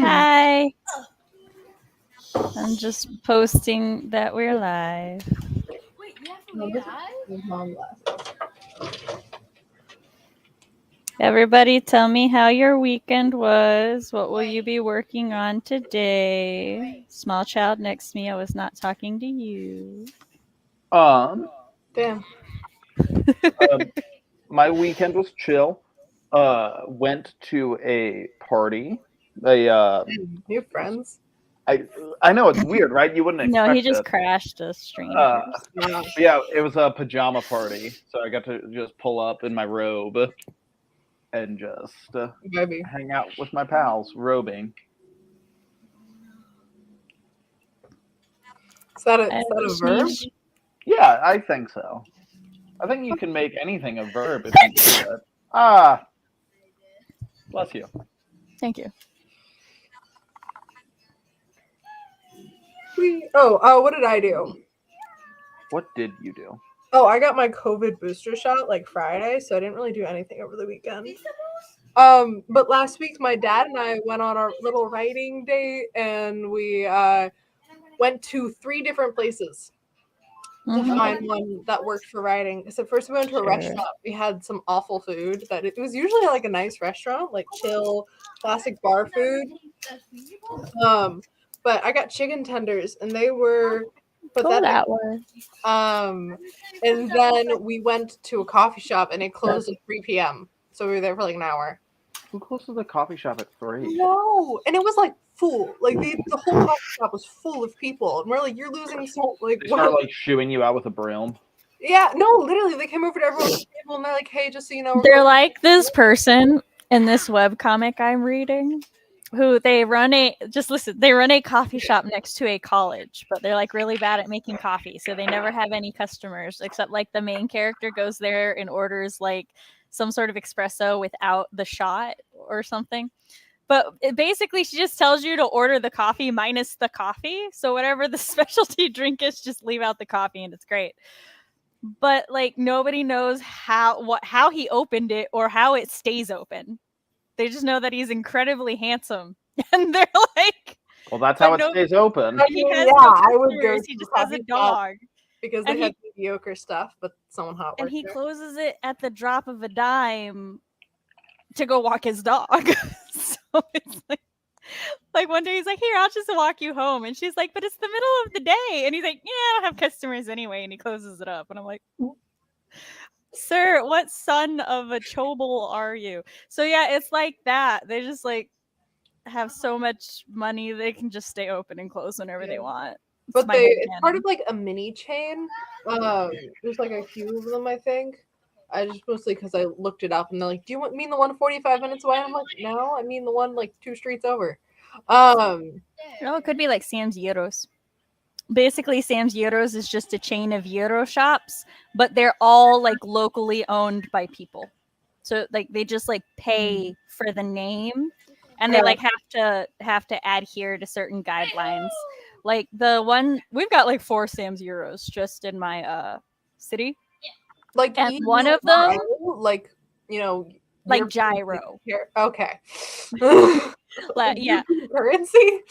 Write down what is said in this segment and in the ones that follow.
Hi. I'm just posting that we're live. Wait, you have to be live? Everybody tell me how your weekend was. What will you be working on today? Small child next to me, I was not talking to you. Damn. My weekend was chill. Went to a party. New friends. I know it's weird, right? You wouldn't expect No, he just it. crashed a strangers. Yeah, it was a pajama party, so I got to just pull up in my robe and just Maybe. hang out with my pals, robing. Is that a verb? Yeah, I think so. I think you can make anything a verb if you do it. Bless you. Thank you. What did I do? What did you do? Oh, I got my COVID booster shot like Friday, so I didn't really do anything over the weekend. But last week my dad and I went on our little writing date, and we went to 3 different places to find one that worked for writing. So first we went to a restaurant. We had some awful food. That it was usually like a nice restaurant, like chill, classic bar food. But I got chicken tenders, and they were pathetic. That way. And then we went to a coffee shop, and it closed at 3 p.m. So we were there for like an hour. Who closes the coffee shop at 3? No, and it was like full. Like the whole coffee shop was full of people, and we're like, "You're losing so like." They start like shooing you out with a broom. Yeah, no, literally, they came over to everyone's table, and they're like, "Hey, just so you know, they're like this person in this webcomic I'm reading, who they run a coffee shop next to a college, but they're like really bad at making coffee, so they never have any customers except like the main character goes there and orders like some sort of espresso without the shot or something. But basically, she just tells you to order the coffee minus the coffee. So whatever the specialty drink is, just leave out the coffee, and it's great. But like nobody knows how he opened it or how it stays open. They just know that he's incredibly handsome, and they're like, "Well, that's how it stays open." I mean, I would go. He just has a dog because they had mediocre stuff, but someone hot. And he closes it at the drop of a dime to go walk his dog. So it's like one day he's like, "Here, I'll just walk you home," and she's like, "But it's the middle of the day," and he's like, "Yeah, I don't have customers anyway," and he closes it up, and I'm like, "Sir, what son of a chobel are you?" So yeah, it's like that. They just like have so much money they can just stay open and close whenever they want. But it's part of like a mini chain. There's like a few of them, I think. I just mostly because I looked it up, and they're like, "Do you mean the one 45 minutes away?" And I'm like, "No, I mean the one like 2 streets over." It could be like Sam's Gyros. Basically, Sam's Gyros is just a chain of gyro shops, but they're all like locally owned by people. So like they just like pay for the name, and they like have to adhere to certain guidelines. Like the one we've got like 4 Sam's Gyros just in my city. Like, and one of them, like, you know, like gyro. Okay. Yeah. Currency?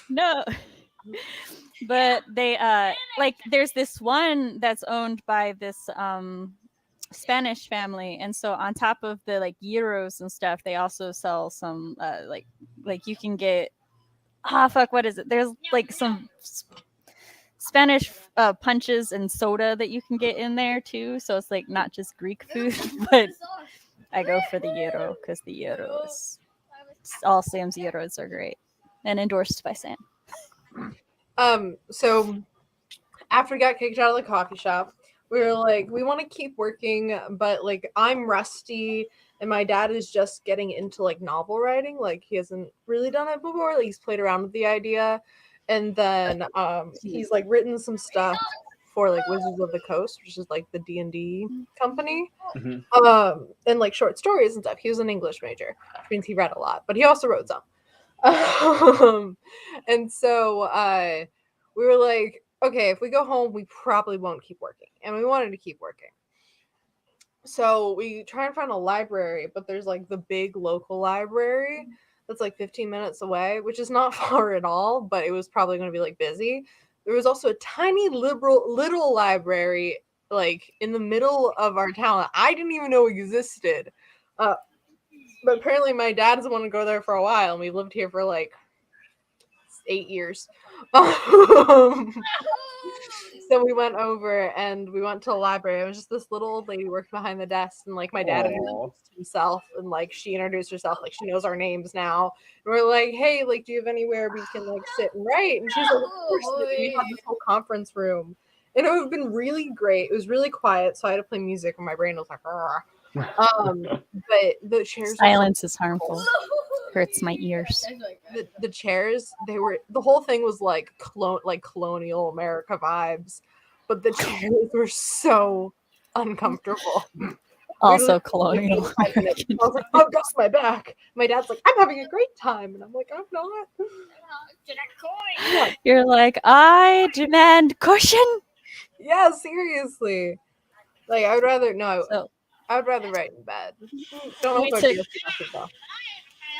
No. But they like there's this one that's owned by this Spanish family, and so on top of the like gyros and stuff, they also sell some like you can get what is it? There's like some Spanish punches and soda that you can get in there too. So it's like not just Greek food, but I go for the gyro because the gyros, all Sam's gyros are great and endorsed by Sam. So after we got kicked out of the coffee shop, we were like, we want to keep working, but like I'm rusty, and my dad is just getting into like novel writing. Like he hasn't really done it before. Like he's played around with the idea. And then he's like written some stuff for like Wizards of the Coast, which is like the D&D company. Mm-hmm. And like short stories and stuff. He was an English major, which means he read a lot, but he also wrote some. And so we were like, okay, if we go home, we probably won't keep working. And we wanted to keep working. So we try and find a library, but there's like the big local library that's like 15 minutes away, which is not far at all, but it was probably going to be like busy. There was also a tiny little library like in the middle of our town that I didn't even know existed. But apparently my dad's the one to go there for a while, and we lived here for like 8 years. So we went over and we went to the library. It was just this little old lady working behind the desk, and like my dad introduced himself, and like she introduced herself, like she knows our names now. And we're like, hey, like, do you have anywhere we can like sit and write? And she's like, of course. We had this whole conference room, and it would have been really great. It was really quiet, so I had to play music, and my brain was like, but the chairs. Silence is harmful. Hurts my ears. The chairs, the whole thing was like colonial America vibes, but the chairs were so uncomfortable. Also colonial. I was like, I've got my back. My dad's like, I'm having a great time, and I'm like, I'm not. You're like, I demand cushion. Yeah, seriously. Like, I would rather write in bed. Don't know if I'd be able to.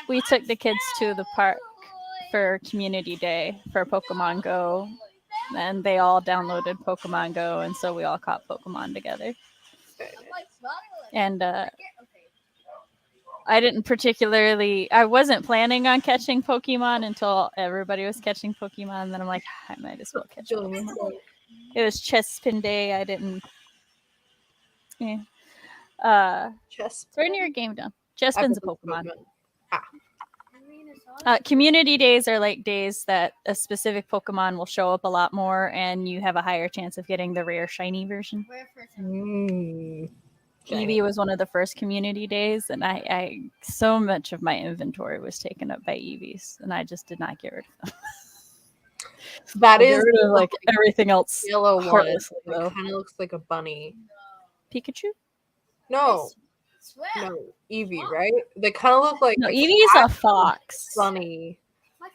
We took the kids to the park for community day for Pokemon Go, and they all downloaded Pokemon Go, and so we all caught Pokemon together. And I wasn't planning on catching Pokemon until everybody was catching Pokemon, and then I'm like, I might as well catch Pokemon. It was Chespin Day. I didn't. Yeah. Turn your game down. Chespin's a Pokemon. Community days are like days that a specific Pokemon will show up a lot more, and you have a higher chance of getting the rare shiny version. Eevee was one of the first community days, and I so much of my inventory was taken up by Eevees, and I just did not get rid of them. That is like everything else. Yellow one. It kind of looks like a bunny. Pikachu? No, Eevee, right? They kind of look like Eevee's a fox. Bunny,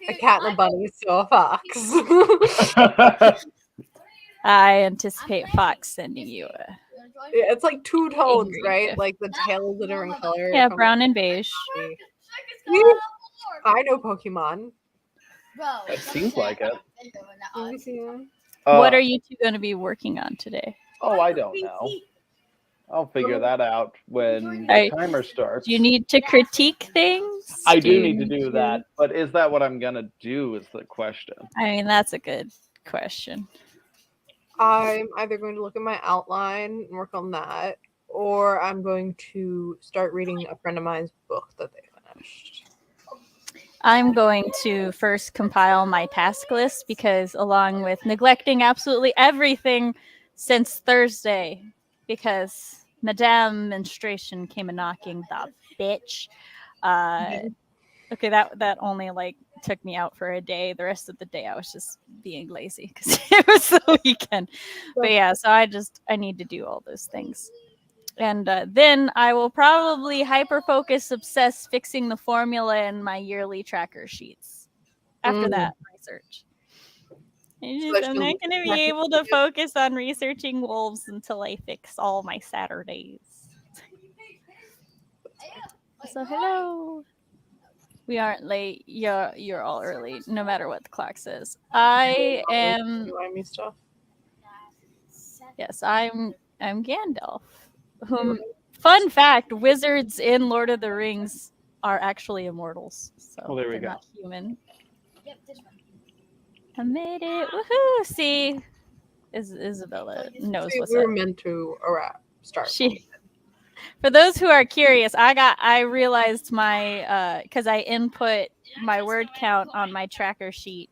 a cat and a bunny, so a fox. I anticipate Fox sending you a. Yeah, it's like two tones, right? Like the tail is a different color. Yeah, brown and beige. I know Pokemon. It seems like it. What are you two going to be working on today? Oh, I don't know. I'll figure that out when the timer starts. Do you need to critique things? I do need to do that, but is that what I'm going to do is the question. I mean, that's a good question. I'm either going to look at my outline and work on that, or I'm going to start reading a friend of mine's book that they finished. I'm going to first compile my task list because along with neglecting absolutely everything since Thursday, because Madame Menstruation came a knocking, the bitch. Okay, that only like took me out for a day. The rest of the day I was just being lazy because it was the weekend. But yeah, so I need to do all those things. And then I will probably hyper-focus, obsess fixing the formula in my yearly tracker sheets. After that, research. I'm not going to be able to focus on researching wolves until I fix all my Saturdays. So hello. We aren't late. You're all early, no matter what the clock says. I am. Yes, I'm Gandalf. Fun fact: wizards in Lord of the Rings are actually immortals. So there we they're go. Not human. Yep, this one. I made it! Woohoo! See, Isabella knows what's up. We were meant to start. For those who are curious, I realized my because I input my word count on my tracker sheet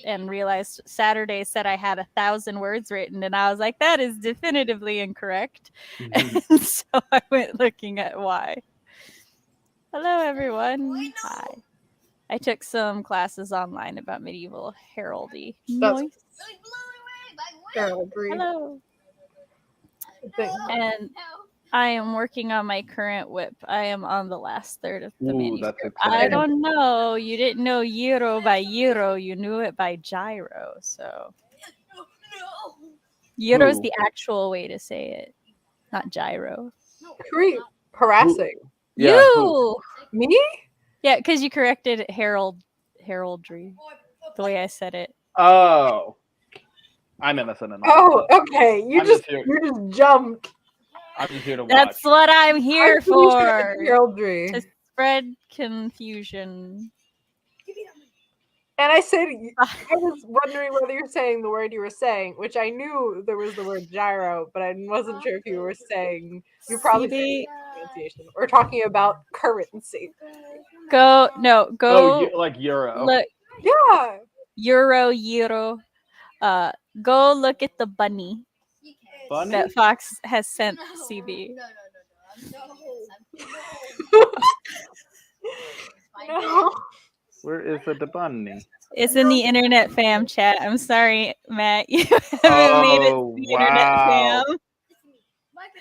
and realized Saturday said I had 1,000 words written, and I was like, that is definitively incorrect. And so I went looking at why. Hello, everyone. Hi. I took some classes online about medieval heraldry. Nice. Heraldry. Hello. And I am working on my current whip. I am on the last third of the manuscript. I don't know. You didn't know euro by euro. You knew it by gyro. So euro is the actual way to say it, not gyro. Harassing. Yeah, Me? Yeah, because you corrected it, heraldry, the way I said it. Oh, I'm innocent enough. Oh, okay. You I'm just jumped. I'm just here to watch. That's what I'm here for. Heraldry. To spread confusion. And I said, I was wondering whether you're saying the word you were saying, which I knew there was the word gyro, but I wasn't sure if you were saying, you probably said pronunciation, or talking about currency. Go. Oh, like euro. Look, Yeah. euro. Go look at the bunny Bunny? that Fox has sent CB. No. Where is the bunny? It's in the internet fam chat. I'm sorry, Matt. You haven't made it to the internet fam.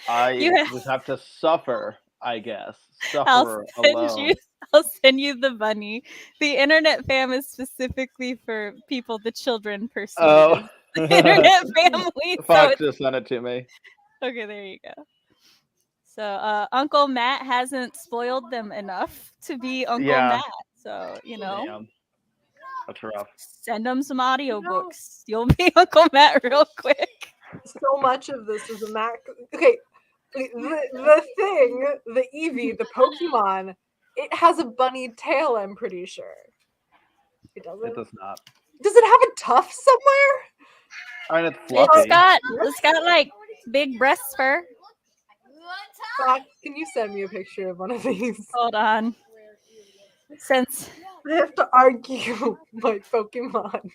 I just have to suffer, I guess. Suffer alone. I'll send you the bunny. The internet fam is specifically for people, the children perceive as the internet family. Fox just sent it to me. Okay, there you go. So Uncle Matt hasn't spoiled them enough to be Uncle Matt. So, Damn. That's rough. Send them some audiobooks. You'll be Uncle Matt real quick. So much of this is a Mac. Okay, the thing, the Eevee, the Pokemon, it has a bunny tail, I'm pretty sure. It doesn't? It does not. Does it have a tuft somewhere? I mean, it's fluffy. It's got like big breast fur. Fox, can you send me a picture of one of these? Hold on. Since I have to argue my Pokemon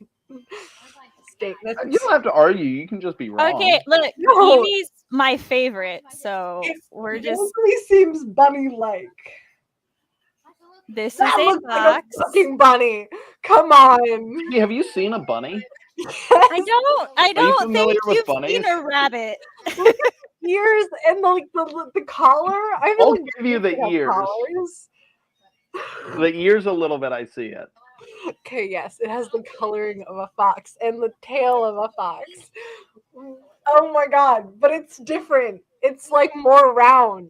statement. You don't have to argue. You can just be wrong. Okay, look, Eevee's my favorite, so we're just. It seems bunny-like. This is a fox. Like a fucking bunny. Come on. Hey, have you seen a bunny? I don't think you've seen a rabbit. Ears and the collar. I'll give you the ears. Collars. The ears a little bit. I see it. Okay, yes, it has the coloring of a fox and the tail of a fox. Oh my god, but it's different. It's like more round.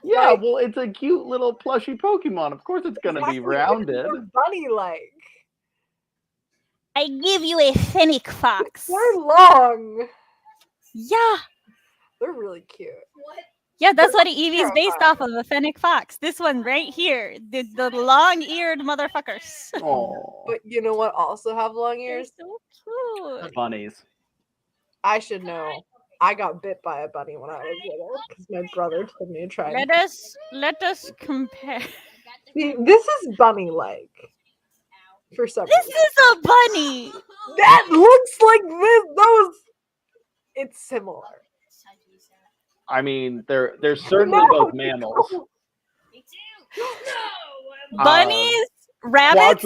Yeah, well, it's a cute little plushy Pokemon. Of course it's going to be rounded. Bunny-like. I give you a fennec fox. They're long. Yeah. They're really cute. What? Yeah, that's what Eevee's based off of, a fennec fox. This one right here. The long-eared motherfuckers. Oh. But you know what also have long ears? They're so cute. Bunnies. I should know. I got bit by a bunny when I was little because my brother told me to try. Let us compare. See, this is bunny-like. For some reason. Is a bunny. That looks like this. Those. It's similar. I mean, they're certainly both mammals. Bunnies, rabbits,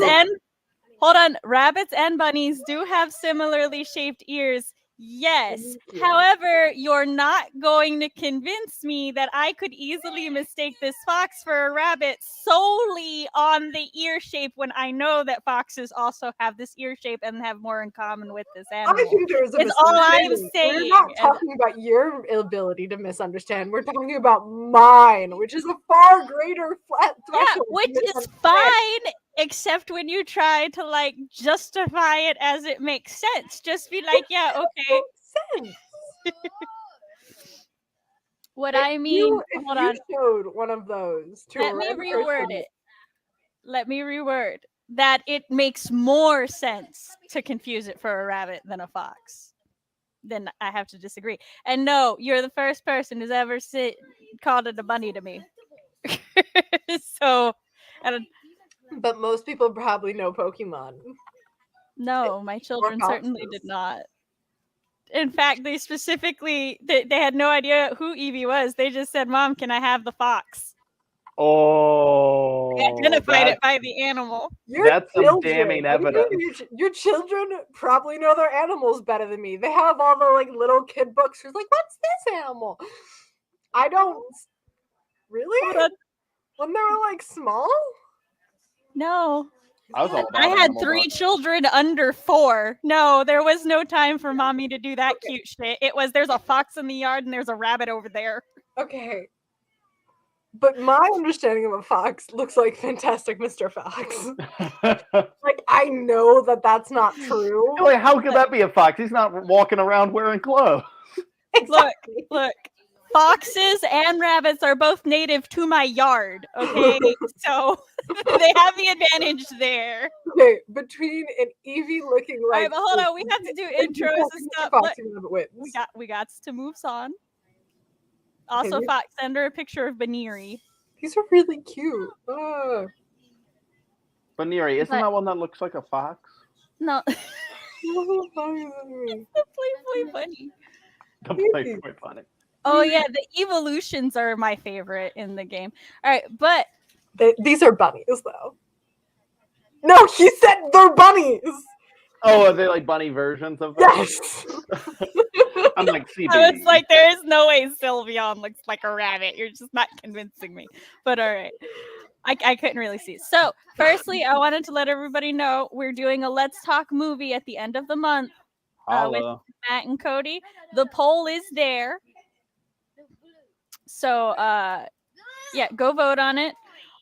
rabbits and bunnies do have similarly shaped ears. Yes. However, you're not going to convince me that I could easily mistake this fox for a rabbit solely on the ear shape when I know that foxes also have this ear shape and have more in common with this animal. I think there's it's all I'm saying. We're not talking about your ability to misunderstand. We're talking about mine, which is a far greater flat threshold. Yeah, which is fine. Except when you try to justify it as it makes sense. Just be like, yeah, okay. Sense. What I mean, hold on. Showed one of those. Let me reword that. It makes more sense to confuse it for a rabbit than a fox. Then I have to disagree. And no, you're the first person who's ever called it a bunny to me. So, but most people probably know Pokemon. No, my children certainly did not. In fact, they specifically, they had no idea who Eevee was. They just said, Mom, can I have the fox? Oh. They identified it by the animal. That's some damning evidence. Your children probably know their animals better than me. They have all the little kid books. Who's like, what's this animal? I don't. Really? When they were small? No. I had 3 children under 4. No, there was no time for mommy to do that cute shit. It was, there's a fox in the yard and there's a rabbit over there. Okay. But my understanding of a fox looks like Fantastic Mr. Fox. Like, I know that that's not true. Wait, how could that be a fox? He's not walking around wearing clothes. Exactly. Look. Foxes and rabbits are both native to my yard, okay? So they have the advantage there. Okay, between an Eevee looking All like. right, but hold on. We have to do intros and stuff. Fox wins. We got to move on. Also, Okay, Fox, send her a picture of Baniri. these are really cute. Baniri, isn't that one that looks like a fox? No. The Play funny. The Playboy funny. Oh yeah, the evolutions are my favorite in the game. All right, but these are bunnies though. No, he said they're bunnies. Oh, are they like bunny versions of them? Yes. I'm like CB. I was like, there is no way Sylveon looks like a rabbit. You're just not convincing me. But all right. I couldn't really see. So, firstly, I wanted to let everybody know we're doing a Let's Talk movie at the end of the month with Matt and Cody. The poll is there. So, yeah, go vote on it.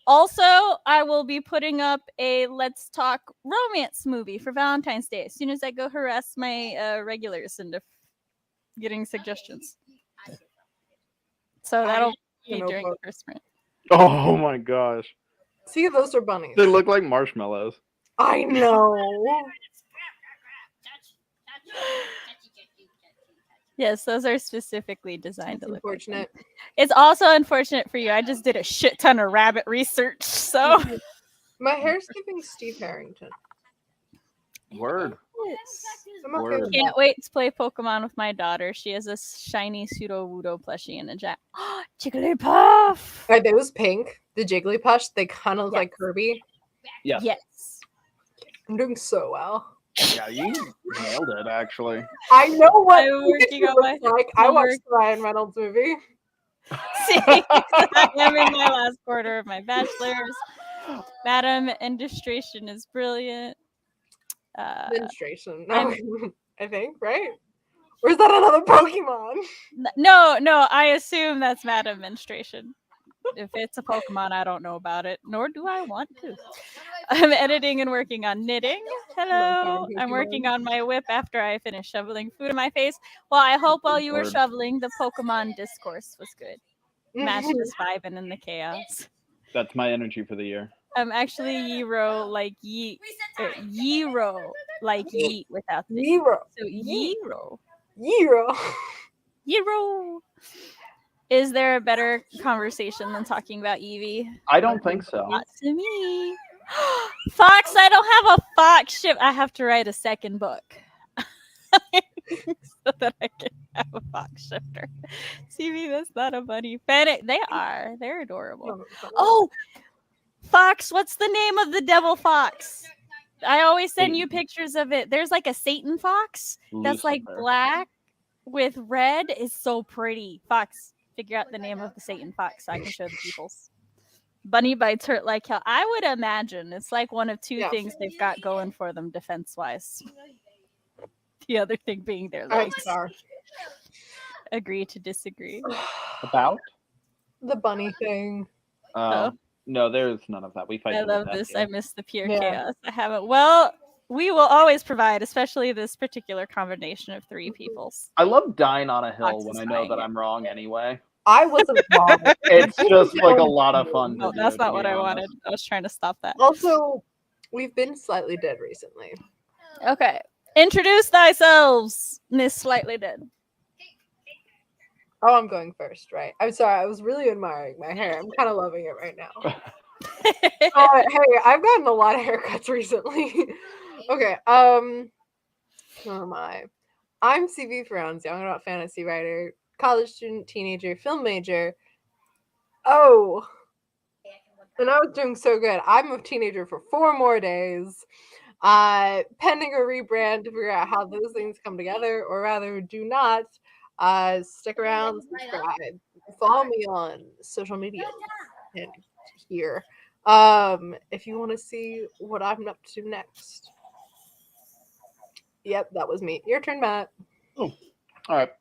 Also, I will be putting up a Let's Talk romance movie for Valentine's Day as soon as I go harass my regulars into getting suggestions. So that'll be during the first sprint. Oh my gosh. See, those are bunnies. They look like marshmallows. I know. Yes, those are specifically designed to look unfortunate. Like it's also unfortunate for you. I just did a shit ton of rabbit research, so my hair's giving Steve Harrington. Word. Word. Can't wait to play Pokemon with my daughter. She has a shiny Pseudo-Wudo plushie and a Jigglypuff. Are those pink? The Jigglypuff? They kind of look like Kirby. Yes. Yes. I'm doing so well. Yeah, you nailed it, actually. I know what I'm working on my like. I watched the Ryan Reynolds movie. See, I am in my last quarter of my bachelor's. Madam Industration is brilliant. Administration. No, I think, right? Or is that another Pokemon? No, I assume that's Madam Menstruation. If it's a Pokemon, I don't know about it, nor do I want to. I'm editing and working on knitting. Hello. I'm working on my whip after I finish shoveling food in my face. Well, I hope while you were shoveling, the Pokemon discourse was good. Mash was vibing in the chaos. That's my energy for the year. I'm actually Yero like Yero like yeet without the Yero. So Yero. Yero. Is there a better conversation than talking about Eevee? I don't think so. Not to me. Fox, I don't have a Fox ship. I have to write a second book so that I can have a Fox shifter. CV, that's not a bunny. Fennec, they are. They're adorable. Oh, Fox, what's the name of the devil fox? I always send you pictures of it. There's like a Satan fox that's like black with red. It's so pretty. Fox, figure out the name of the Satan fox so I can show the peoples. Bunny bites hurt like hell. I would imagine it's like one of two things they've got going for them defense-wise. The other thing being their legs. Agree to disagree. About? The bunny thing. No, there's none of that. We fight. I love this. I miss the pure chaos. I haven't. Well, we will always provide, especially this particular combination of three peoples. I love dying on a hill when I know that I'm wrong anyway. I wasn't wrong. It's just like a lot of fun. No, that's not what I wanted. I was trying to stop that. Also, we've been slightly dead recently. Okay. Introduce thyselves, Miss Slightly Dead. Oh, I'm going first, right? I'm sorry. I was really admiring my hair. I'm kind of loving it right now. Hey, I've gotten a lot of haircuts recently. Okay. Who am I? I'm CV Ferrenz, young adult fantasy writer, college student, teenager, film major. Oh, and I was doing so good. I'm a teenager for 4 more days. Pending a rebrand to figure out how those things come together, or rather, do not. Stick around, subscribe, follow me on social media and here. If you want to see what I'm up to next. Yep, that was me. Your turn, Matt. Oh, all right.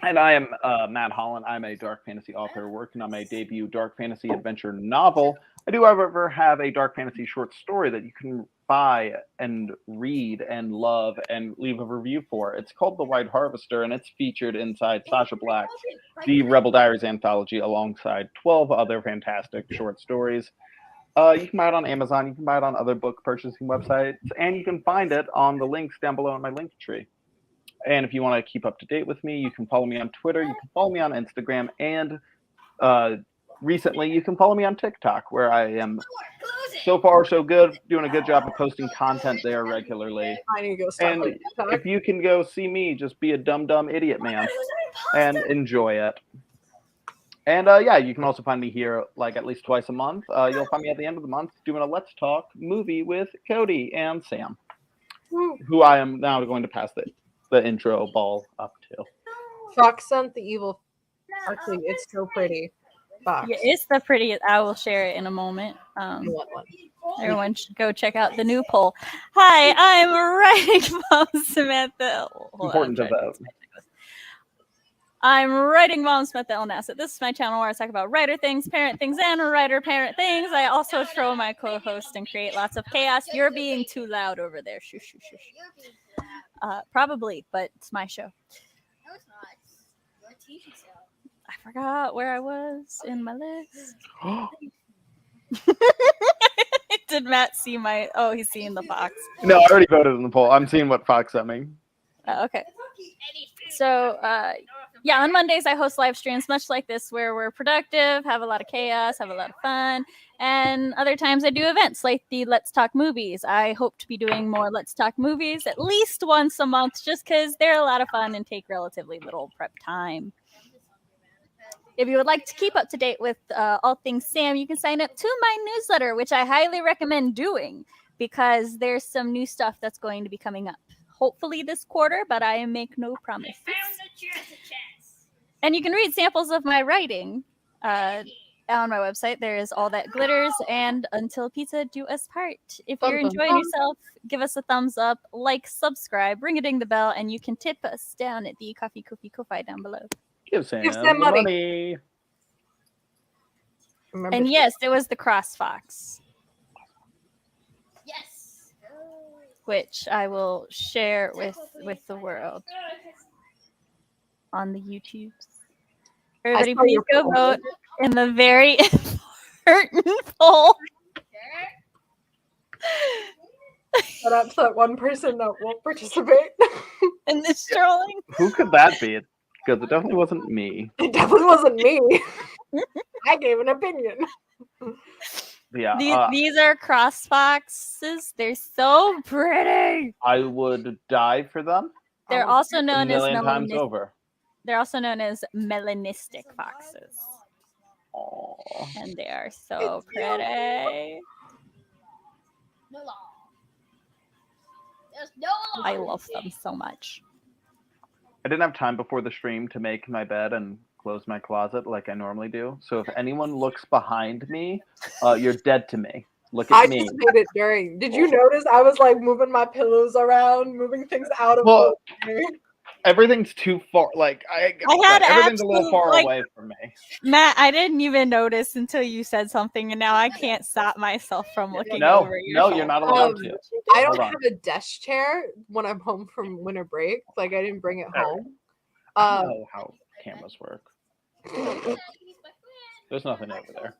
And I am Matt Hollon. I'm a dark fantasy author working on my debut dark fantasy adventure novel. I do, however, have a dark fantasy short story that you can buy and read and love and leave a review for. It's called The White Harvester, and it's featured inside Sasha Black's The Rebel Diaries anthology alongside 12 other fantastic short stories. You can buy it on Amazon. You can buy it on other book purchasing websites, and you can find it on the links down below in my link tree. And if you want to keep up to date with me, you can follow me on Twitter, you can follow me on Instagram, and recently you can follow me on TikTok, where I am so far so good, doing a good job of posting content there regularly. I need to go start And playing TikTok. if you can go see me, just be a dumb idiot man and enjoy it. And yeah, you can also find me here like at least twice a month. You'll find me at the end of the month doing a Let's Talk movie with Cody and Sam, who I am now going to pass the intro ball up to. Fox sent the evil. Actually, it's so pretty. Fox. Yeah, it's the prettiest. I will share it in a moment. I want one. Everyone should go check out the new poll. Hi, I'm writing Mom Samantha. Important to vote. I'm writing Mom Samantha on Nasset. This is my channel where I talk about writer things, parent things, and writer-parent things. I also troll my co-host and create lots of chaos. You're being too loud over there. Shush, shush, shush. Probably, but it's my show. No, it's not. It's your TV show. I forgot where I was in my list. Did Matt see my... Oh, he's seeing the fox. No, I already voted in the poll. I'm seeing what Fox sent me. Okay. So, yeah, on Mondays I host live streams much like this where we're productive, have a lot of chaos, have a lot of fun. And other times I do events like the Let's Talk Movies. I hope to be doing more Let's Talk Movies at least once a month just because they're a lot of fun and take relatively little prep time. If you would like to keep up to date with all things Sam, you can sign up to my newsletter, which I highly recommend doing because there's some new stuff that's going to be coming up. Hopefully this quarter, but I make no promises. And you can read samples of my writing on my website. There is All That Glitters and Until Pizza Do Us Part. If you're enjoying yourself, give us a thumbs up, like, subscribe, ring a ding the bell, and you can tip us down at the Ko-fi down below. Give Sam Sam money. And yes, it was the Cross Fox, Yes. which I will share with the world on the YouTubes. Everybody, please go vote in the very important poll. Shut up to that one person that won't participate. In this trolling. Who could that be? Because it definitely wasn't me. It definitely wasn't me. I gave an opinion. Yeah. These are cross foxes. They're so pretty. I would die for them. They're also known a as million times over. They're also known as melanistic foxes. Aww. And they are so pretty. No law. There's no law. I love them so much. I didn't have time before the stream to make my bed and close my closet like I normally do. So if anyone looks behind me, you're dead to me. Look at me. I just made it during. Did you notice I was like moving my pillows around, moving things out of Well, the everything's too far. Like everything's a little far away from me. Matt, I didn't even notice until you said something, and now I can't stop myself from looking over your No, phone. you're not allowed to. I Hold don't on. have a desk chair when I'm home from winter break. Like I didn't bring it There. home. I don't know how cameras work. There's nothing over there.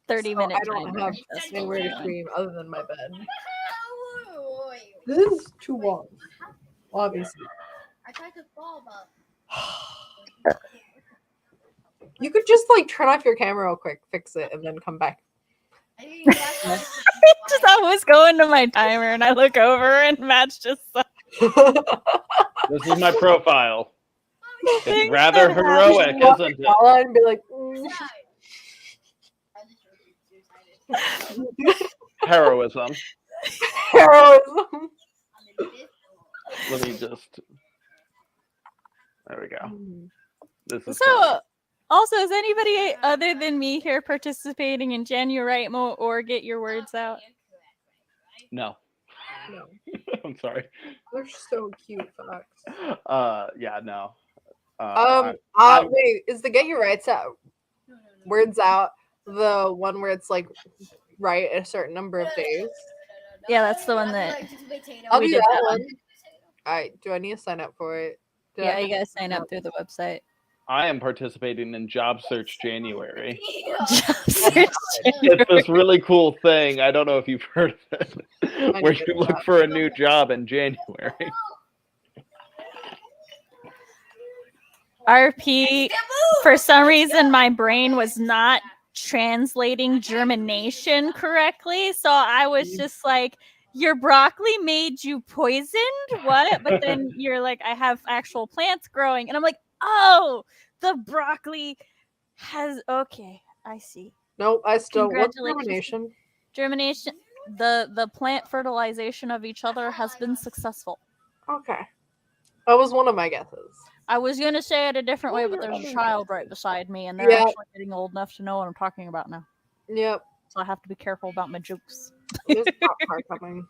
30-minute I don't timer. have That's what anywhere we're to doing. stream other than my bed. This is too long. Obviously. I tried to fall, but You could just like turn off your camera real quick, fix it, and then come back. I didn't get Just always going to my timer, and I look over, and Matt's just like, This is my profile. It's Things rather that heroic, Walk isn't it? Paula and be like, Heroism. heroism. Let me just. There we go. This is So, also, is anybody other than me here participating in January or Get Your Words Out? no. No, I'm sorry. they're so cute, Fox. Yeah, no. I'm- Wait, is the Get Your Rights Out Words Out the one where it's like write a certain number of days? Yeah, that's the one that I'll we do did that that one. one. All right, do I need to sign up for it? Do I Yeah, have you to gotta sign up through the website. I am participating in Job Search January. It's It's this really cool thing. I don't know if you've heard of it, where need to you do look that. for a new job in January. RP. For some reason, my brain was not translating germination correctly, so I was just like, "Your broccoli made you poisoned? What?" But then you're like, "I have actual plants growing," and I'm like, "Oh, the broccoli has okay. I see. Nope, I still. What's Congratulations. germination? Germination. The plant fertilization of each other has been successful." Okay, that was one of my guesses. I was gonna say it a different way, but there's a child right beside me, and they're Yeah. actually getting old enough to know what I'm talking about now. Yep, So I have to be careful about my jokes. there's a cop car coming.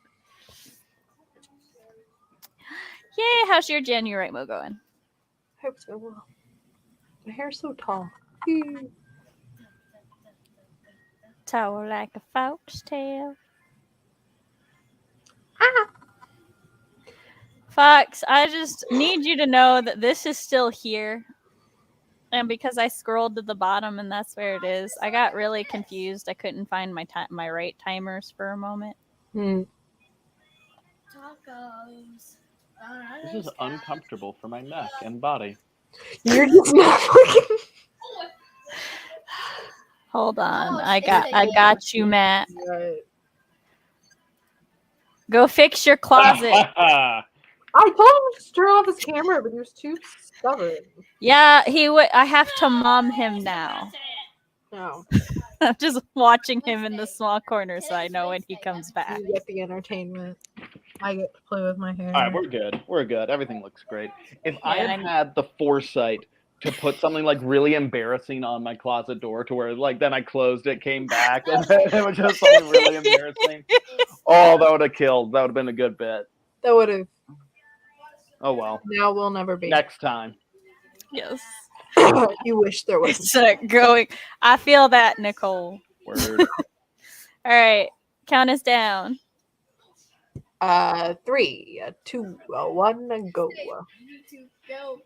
Yay! How's your January mo going? Hope so. Well, my hair's so tall. Towel like a foxtail. Fox, I just need you to know that this is still here. And because I scrolled to the bottom and that's where it is, I got really confused. I couldn't find my right timers for a moment. Tacos. This is uncomfortable for my neck and body. You're just not fucking. Hold on. Oh, I shit. got you, Matt. Right. Go fix your closet. I told him to turn off his camera, but he was too stubborn. Yeah, he would. I have to mom him now. No, I'm just watching him in the small corner so I know when he comes back. you get the entertainment. I get to play with my hair. All right, we're good. We're good. Everything looks great. If I Yeah, had had the foresight to put something like really embarrassing on my closet door to where like then I closed it, came back, and then it was just something really embarrassing. Oh, that would have killed. That would have been a good bit. That would have. Oh well. Now will never be. Next time. Yes. You wish there was. It's going. I feel that, Nicole. Word. All right, count us down. 3, 2, 1, go. Go.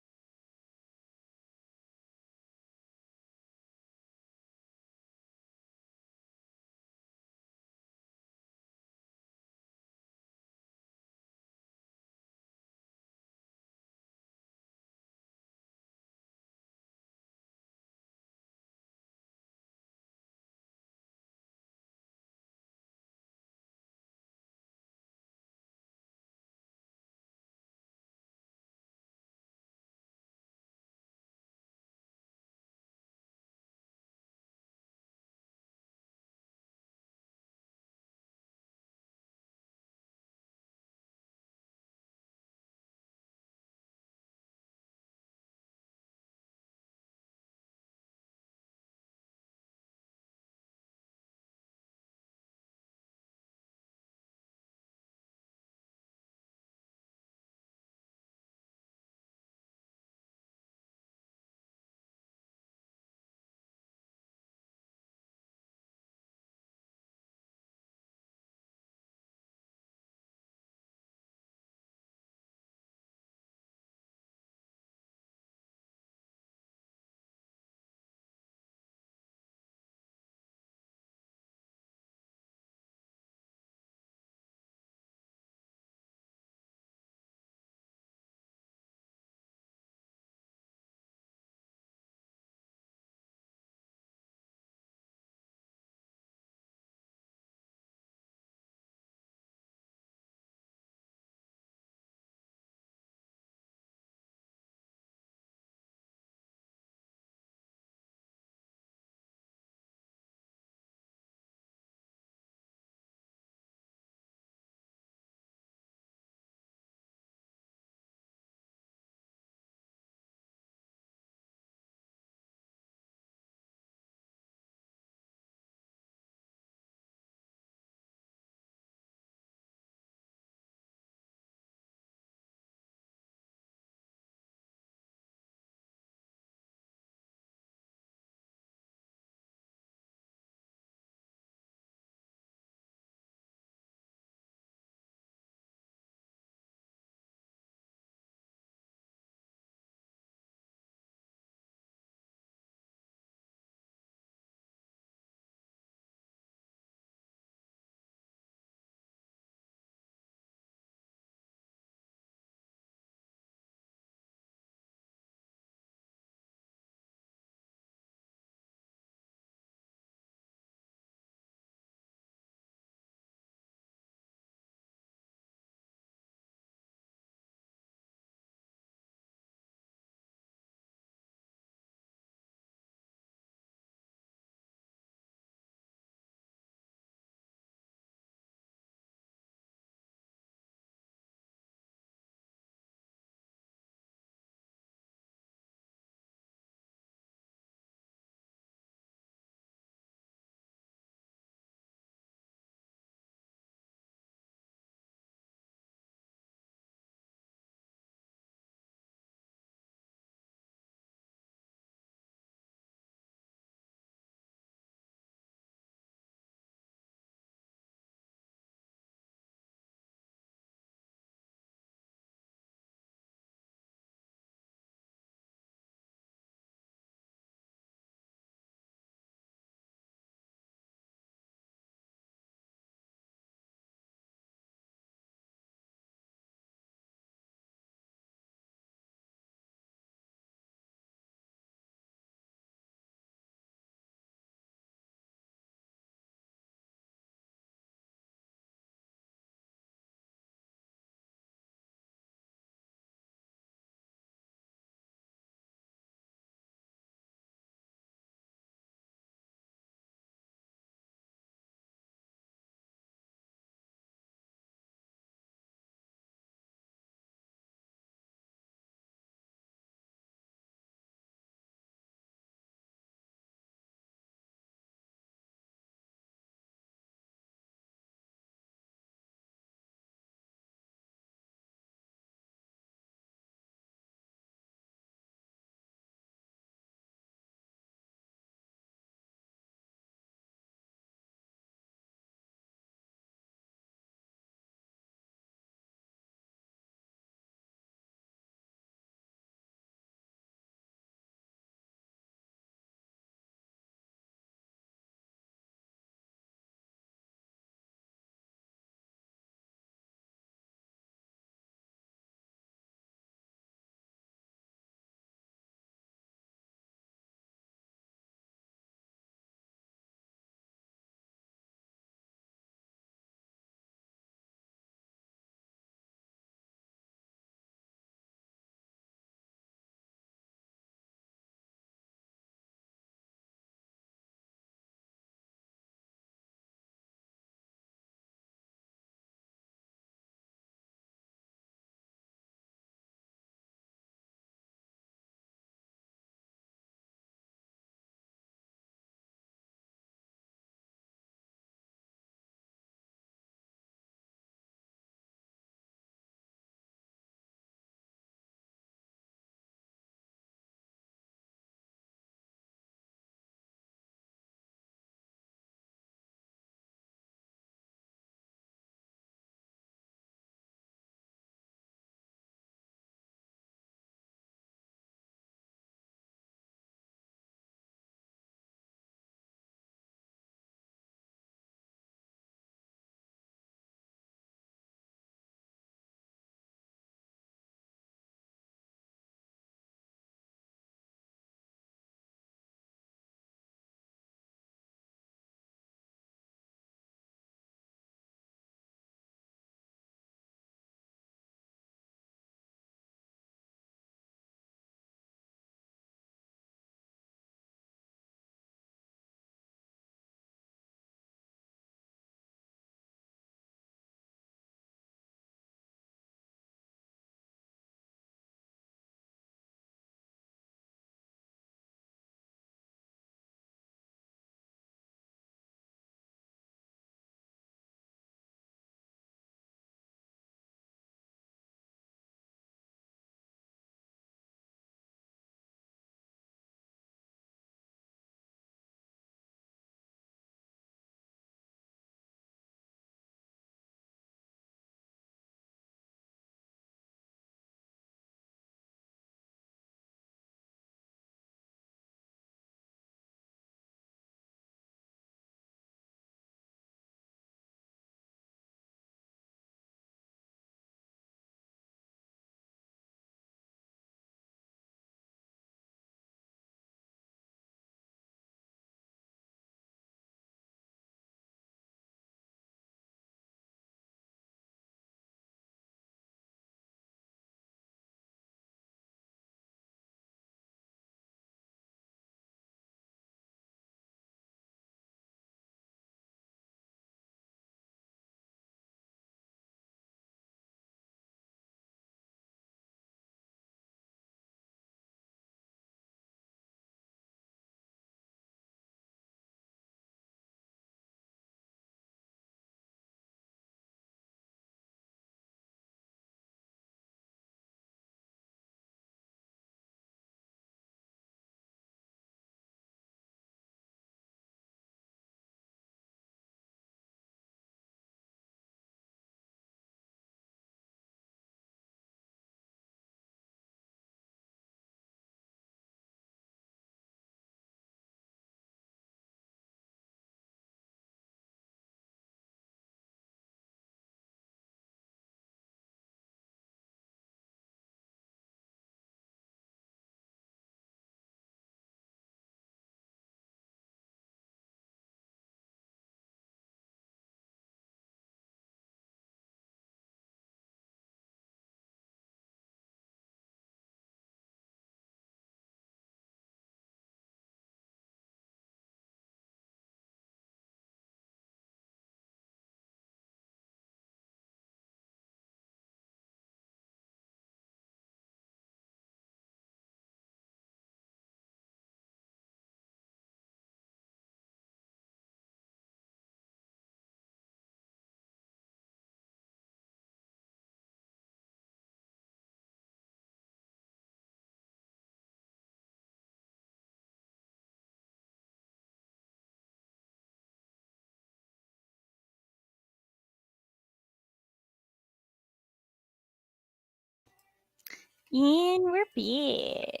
And we're back.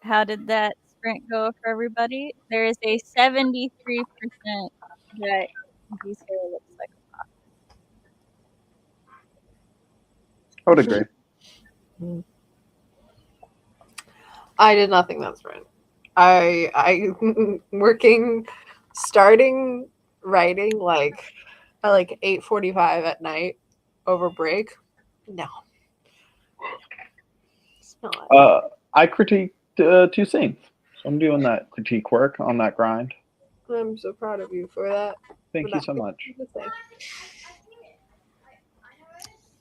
How did that sprint go for everybody? There is a 73% that Izzy's hair looks like. I would agree. I did nothing that sprint. I starting writing like at like 8:45 at night over break. No, it's not. I critiqued 2 scenes. So I'm doing that critique work on that grind. I'm so proud of you for that. Thank you so much.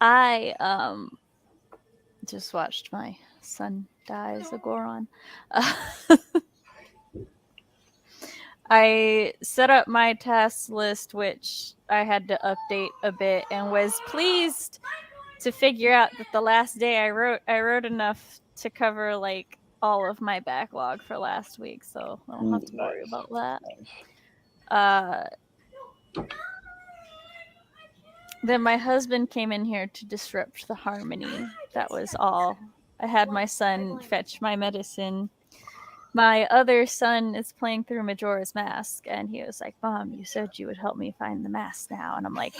I just watched my son die as a Goron. I set up my task list, which I had to update a bit, and was pleased to figure out that the last day I wrote enough to cover like all of my backlog for last week, so I don't have to worry about that. Then my husband came in here to disrupt the harmony. That was all. I had my son fetch my medicine. My other son is playing through Majora's Mask, and he was like, "Mom, you said you would help me find the mask now." And I'm like,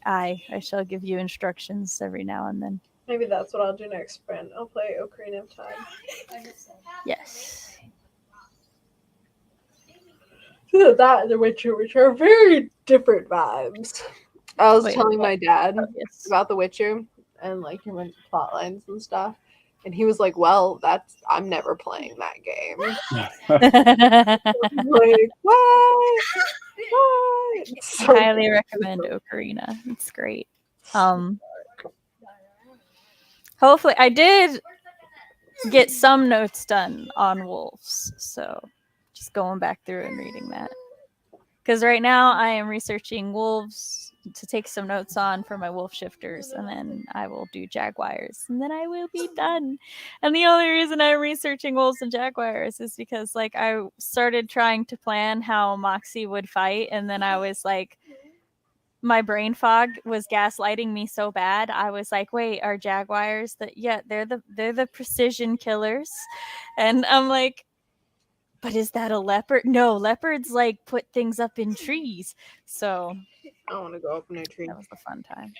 I shall give you instructions every now and then. Maybe that's what I'll do next sprint. I'll play Ocarina of Time. Yes. That and The Witcher, which are very different vibes. I was telling my dad about The Witcher and like human plot lines and stuff. And he was like, "Well, I'm never playing that game." Like, what? So highly recommend Ocarina. It's great. Hopefully, I did get some notes done on wolves, so just going back through and reading that. Because right now I am researching wolves to take some notes on for my wolf shifters, and then I will do jaguars, and then I will be done. And the only reason I'm researching wolves and jaguars is because like I started trying to plan how Moxie would fight, and then I was like, my brain fog was gaslighting me so bad. I was like, wait, are jaguars they're the precision killers? And I'm like, but is that a leopard? No, leopards like put things up in trees. So I want to go up in a tree. that was a fun time.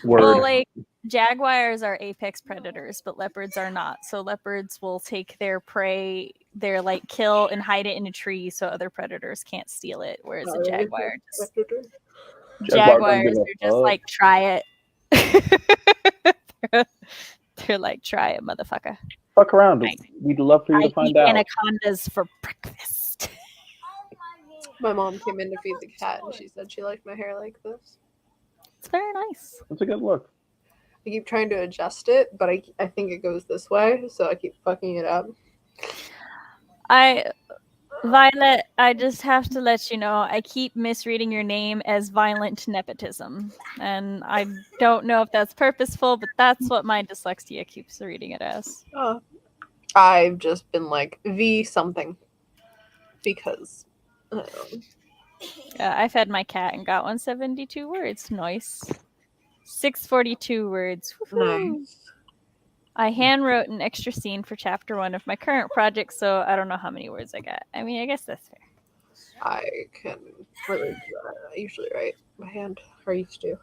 Word. Well, like jaguars are apex predators, but leopards are not. So leopards will take their prey, their like kill, and hide it in a tree so other predators can't steal it. Whereas a jaguar, jaguars are just like, try it. They're like, try it, motherfucker. Fuck around. We'd love for you to find out. Anacondas for breakfast. My mom came in to feed the cat, and she said she liked my hair like this. It's very nice. It's a good look. I keep trying to adjust it, but I think it goes this way, so I keep fucking it up. Violet, I just have to let you know, I keep misreading your name as Violent Nepotism. And I don't know if that's purposeful, but that's what my dyslexia keeps reading it as. I've just been like, V something. Because... I fed my cat and got 172 words. Nice. 642 words. Woo-hoo. Nice. I hand wrote an extra scene for chapter 1 of my current project, so I don't know how many words I got. I mean, I guess that's fair. I can really I usually write by hand, or used to.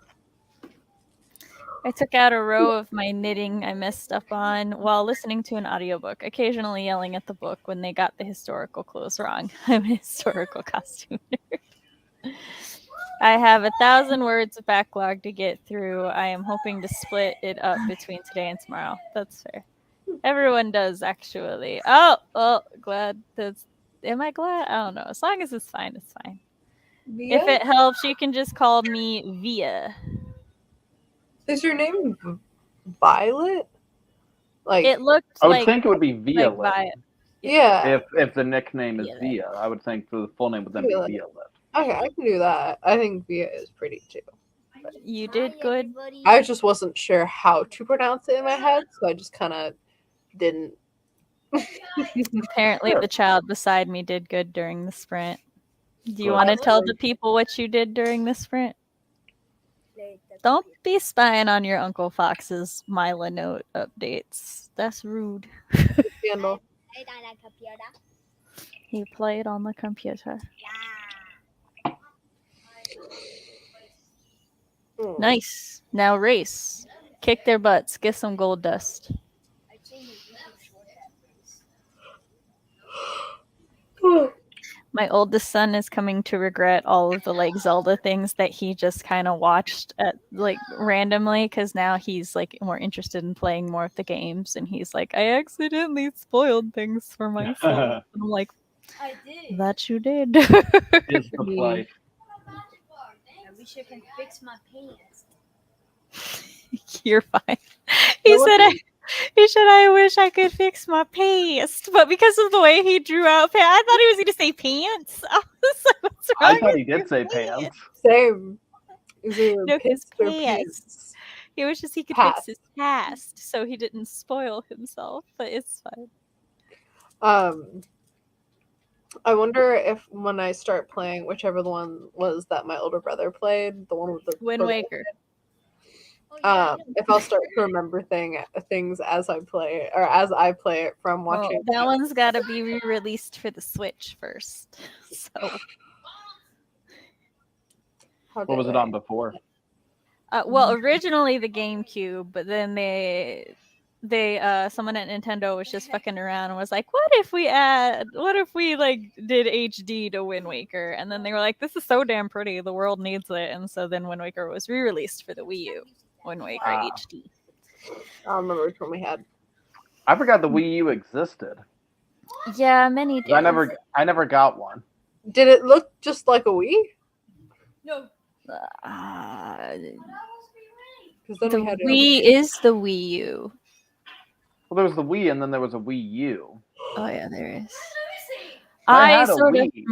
I took out a row of my knitting I messed up on while listening to an audiobook, occasionally yelling at the book when they got the historical clothes wrong. I'm a historical costume nerd. I have 1,000 words of backlog to get through. I am hoping to split it up between today and tomorrow. That's fair. Everyone does, actually. Oh, glad that's... Am I glad? I don't know. As long as it's fine, it's fine. Via? If it helps, you can just call me Via. Is your name Violet? Like it looked. I would think it would be Violet. Like yeah. If the nickname is Via, I would think the full name would then be Violet. Okay, I can do that. I think Via is pretty too. You did good. I just wasn't sure how to pronounce it in my head, so I just kind of didn't. Apparently, the child beside me did good during the sprint. Do you want to tell the people what you did during the sprint? Don't be spying on your Uncle Fox's Mila Note updates. That's rude. Scandal. He played on the computer. Nice. Now race. Kick their butts. Get some gold dust. My oldest son is coming to regret all of the like Zelda things that he just kind of watched at like randomly, because now he's like more interested in playing more of the games, and he's like, I accidentally spoiled things for myself. And I'm like, I did. that you did. Is the plight. I wish I can fix my pants. You're fine. He said, I wish I could fix my pants, but because of the way he drew out pants, I thought he was going to say pants. I was like, what's wrong I thought he with did your say pants? pants. Same. Is it No, his pissed or pants. pissed? He wishes he could Past. fix his past so he didn't spoil himself, but it's fine. I wonder if when I start playing whichever the one was that my older brother played, the one with the Wind Waker. if I'll start to remember things as I play or as I play it from watching. That one's got to be re-released for the Switch first. So, How What was did it I- on before? well, originally the GameCube, but then they someone at Nintendo was just fucking around and was like, what if we like did HD to Wind Waker? And then they were like, this is so damn pretty, the world needs it. And so then Wind Waker was re-released for the Wii U. Wind Waker HD. I don't remember which one we had. I forgot the Wii U existed. Yeah, many did. I never got one. Did it look just like a Wii? No. Because then The we had Wii is the Wii U. Well, there was the Wii, and then there was a Wii U. Oh yeah, there is. I I had a sort of Wii.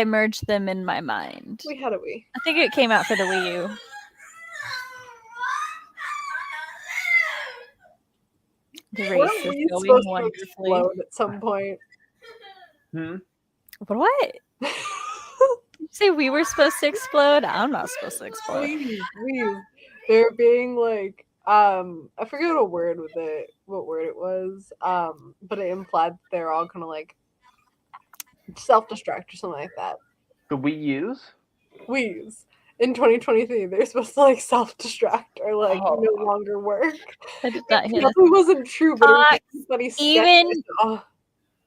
merged them in my mind. We had a Wii. I think it came out for the Wii U. The race Weren't we is going supposed to wonderfully. explode at some point? What? Did you say we were supposed to explode? I'm not supposed to explode. Please. They're being like, I forget what word it was, but it implied that they're all gonna like self-destruct or something like that. The Wii U's? Wii's. In 2023, they're supposed to like self-destruct or like no longer work. I did not It hear that. probably wasn't true, but it was like a funny sketch.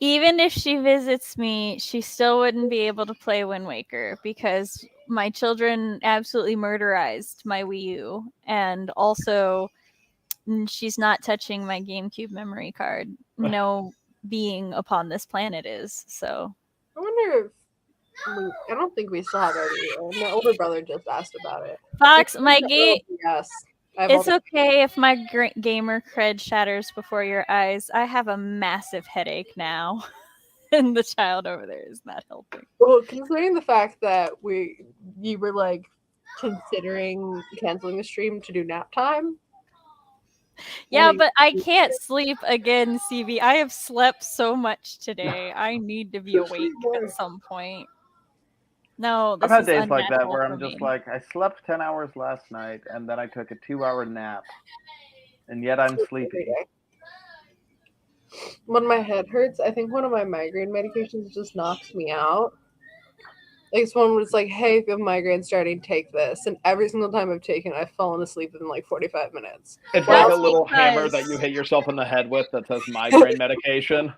Even if she visits me, she still wouldn't be able to play Wind Waker because my children absolutely murderized my Wii U, and also she's not touching my GameCube memory card. No being upon this planet is. So I wonder if I don't think we still have our Wii U. My older brother just asked about it. Fox, my game. Yes. It's okay if my gamer cred shatters before your eyes. I have a massive headache now, and the child over there is not helping. Well, considering the fact that you were like considering canceling the stream to do nap time. Yeah, but I can't sleep again, CB. I have slept so much today. I need to be awake at some point. No, this I've is had days like that unnatural where for I'm just me. like, I slept 10 hours last night, and then I took a 2-hour nap, and yet I'm sleepy. When my head hurts, I think one of my migraine medications just knocks me out. Like someone was like, hey, if you have migraine starting, take this. And every single time I've taken it, I've fallen asleep in like 45 minutes. It's That's like a little hammer because- that you hit yourself in the head with that says migraine medication.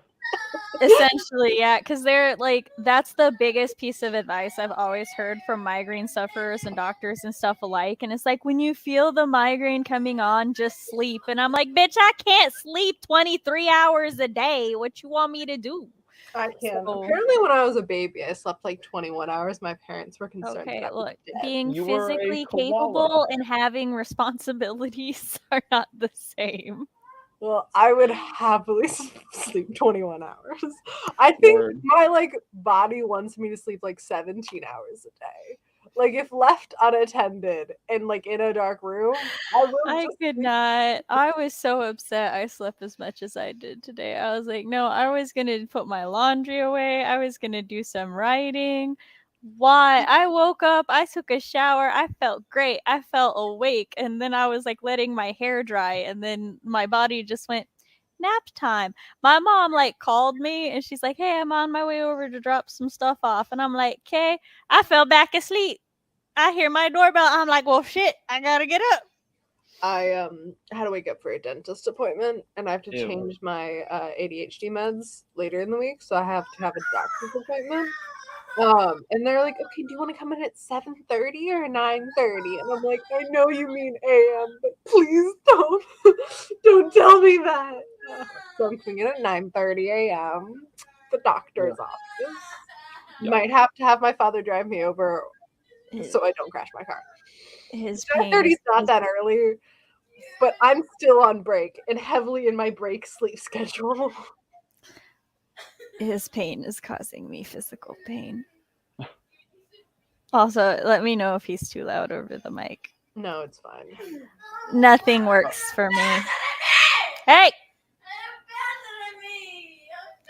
Essentially, yeah, because they're like, that's the biggest piece of advice I've always heard from migraine sufferers and doctors and stuff alike. And it's like, when you feel the migraine coming on, just sleep. And I'm like, bitch, I can't sleep 23 hours a day. What you want me to do? I can. So- Apparently, when I was a baby, I slept like 21 hours. My parents were concerned. Okay, that I was look, dead. being You were a physically koala. capable and having responsibilities are not the same. Well, I would happily sleep 21 hours. I think Word. my like body wants me to sleep like 17 hours a day. Like if left unattended and like in a dark room, I could not. I was so upset I slept as much as I did today. I was like, no, I was going to put my laundry away. I was going to do some writing. Why? I woke up, I took a shower, I felt great, I felt awake, and then I was like letting my hair dry, and then my body just went nap time. My mom like called me and she's like, "Hey, I'm on my way over to drop some stuff off," and I'm like, "Okay." I fell back asleep. I hear my doorbell. I'm like, "Well, shit, I gotta get up." I had to wake up for a dentist appointment, and I have to Ew. change my ADHD meds later in the week, so I have to have a doctor's appointment. And they're like, "Okay, do you want to come in at 7:30 or 9:30?" And I'm like, "I know you mean AM, but please don't, don't tell me that." So I'm coming in at 9:30 a.m. The doctor's office. Yeah. Might have to have my father drive me over so I don't crash my car. His 9:30 pain is not that early, but I'm still on break and heavily in my break sleep schedule. his pain is causing me physical pain. Also, let me know if he's too loud over the mic. No, it's fine. Nothing works for me. Hey!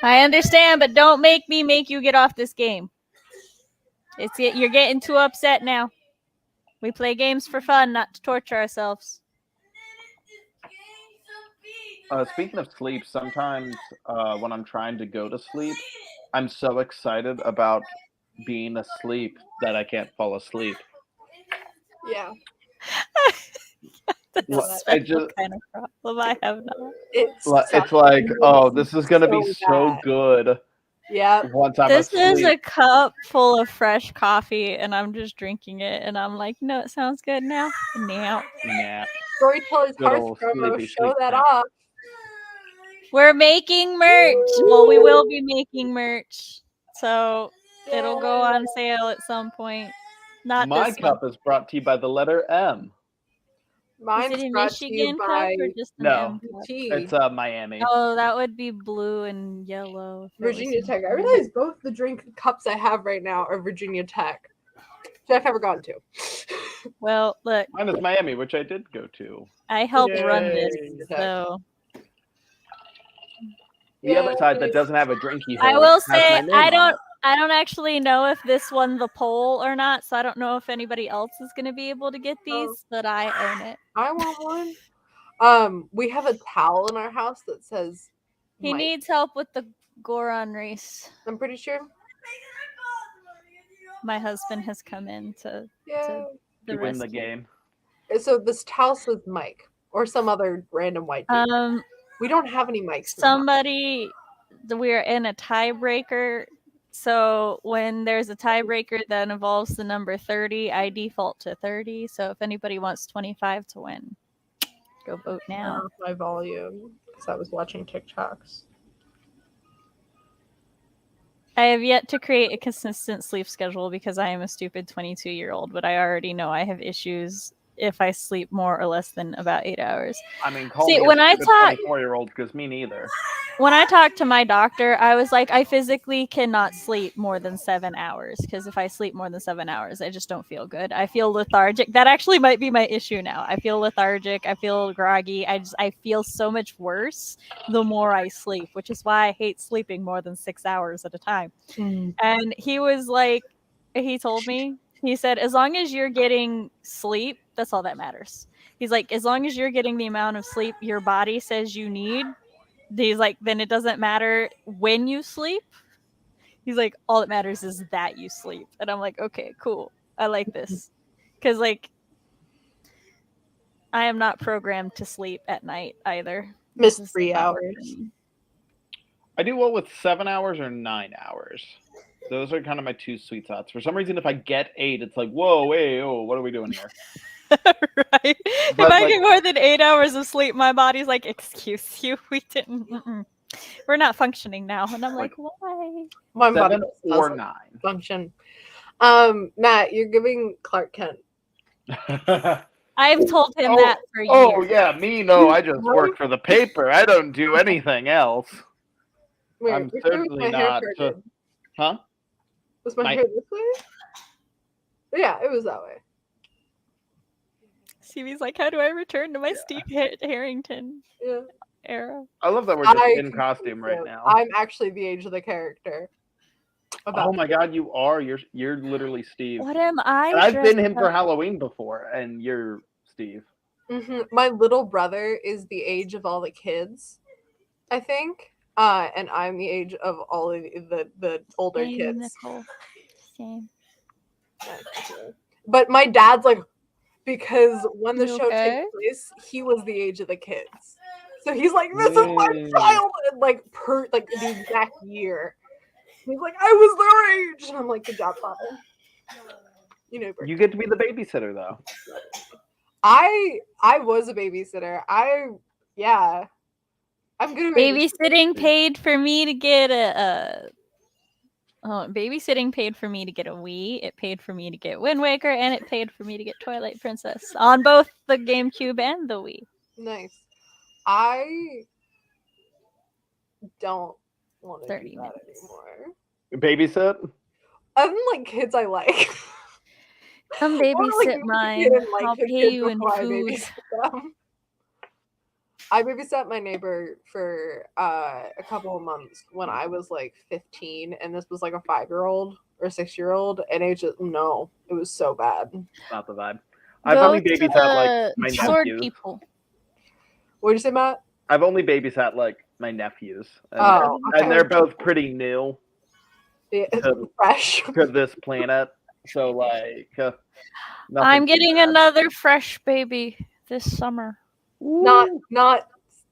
I understand, but don't make me make you get off this game. You're getting too upset now. We play games for fun, not to torture ourselves. Speaking of sleep, sometimes when I'm trying to go to sleep, I'm so excited about being asleep that I can't fall asleep. Yeah. That's No, a that- I special just kind of problem I have not. It's like, oh, this is gonna be so so bad. good Yeah. once I'm This asleep. is a cup full of fresh coffee, and I'm just drinking it, and I'm like, no, it sounds good now. Now. Nah. Storytellers Good Hearth old promo, sleepy show sleep that nap. off. We're making merch. Well, we will be making merch. So it'll go on sale at some point. Not My this cup is brought to you by the letter M. one. Is Mine's it a brought to you Michigan cup by or just an No. M cup? T. It's Miami. Oh, that would be blue and yellow. if it was Virginia Tech. I Michigan. realize both the drink cups I have right now are Virginia Tech, which I've never gone to. Well, look, Mine is Miami, which I did go to. I helped run this, Yay. so The other side that doesn't have a drinky hole. I will has my say name on it. I don't actually know if this won the poll or not, so I don't know if anybody else is going to be able to get these, but I own it. I want one. We have a towel in our house that says He Mike. needs help with the Goron race. I'm pretty sure. My husband has come in to Yeah. the To win the rescue. game. So this towel says Mike or some other random white dude. We don't have any mics. We're in a tiebreaker. So when there's a tiebreaker that involves the number 30, I default to 30. So if anybody wants 25 to win, go vote now. My volume because I was watching TikToks. I have yet to create a consistent sleep schedule because I am a stupid 22-year-old, but I already know I have issues if I sleep more or less than about 8 hours. I mean, call See, me when a I stupid talk- 24-year-old, because me neither. When I talked to my doctor, I was like, I physically cannot sleep more than 7 hours because if I sleep more than 7 hours, I just don't feel good. I feel lethargic. That actually might be my issue now. I feel lethargic. I feel groggy. I feel so much worse the more I sleep, which is why I hate sleeping more than 6 hours at a time. And he was like, he told me, he said, as long as you're getting sleep, that's all that matters. He's like, as long as you're getting the amount of sleep your body says you need, he's like, then it doesn't matter when you sleep. He's like, all that matters is that you sleep. And I'm like, okay, cool. I like this. Because, like, I am not programmed to sleep at night either. Miss This is 3 not work hours. for me. I do well with 7 hours or 9 hours. Those are kind of my two sweet spots. For some reason, if I get 8, it's like, whoa, wait, oh, what are we doing here? Right? If But, I like- get more than 8 hours of sleep, my body's like, excuse you, we didn't. We're not functioning now. And I'm like, why? My body 7 or doesn't 9. function. Matt, you're giving Clark Kent. I've told him Oh, that for years. Oh, yeah, me, no, I just work for the paper. I don't do anything else. Wait, I'm which way was certainly my hair not. parted? Huh? Was my hair this way? Yeah, it was that way. Stevie's like, how do I return to my Steve Harrington Yeah. era? I love that we're just I in costume right now. I'm actually the age of the character. about Oh my God, you are. You're literally Steve. What am I? And I've been dressed him for up- Halloween before, and you're Steve. My little brother is the age of all the kids, I think. And I'm the age of all of the older Same, kids. Nicole. Same. But my dad's like, because when the You show okay? takes place, he was the age of the kids. So he's like, this is my childhood, like the exact year. He's like, I was their age. And I'm like, good job, father. You know, You get to be the babysitter, though. I was a babysitter. I'm good at Babysitting paid for me to get babysitting paid for me to get a Wii. It paid for me to get Wind Waker, and it paid for me to get Twilight Princess on both the GameCube and the Wii. Nice. I don't want to 30 do that minutes. anymore. Babysit? Other than like kids I like. Come I wanna, like, babysit meet the mine. kid and, like, I'll the pay kid you in before I food. babysit them. I babysat my neighbor for a couple of months when I was like 15, and this was like a 5-year-old or 6-year-old, and it was so bad. Not the vibe. I've only babysat like my sword nephews. people. What did you say, Matt? I've only babysat like my nephews, and, Oh, and okay. they're both pretty new Yeah, to, fresh. to this planet. So like, I'm nothing too getting bad. another fresh baby this summer. Not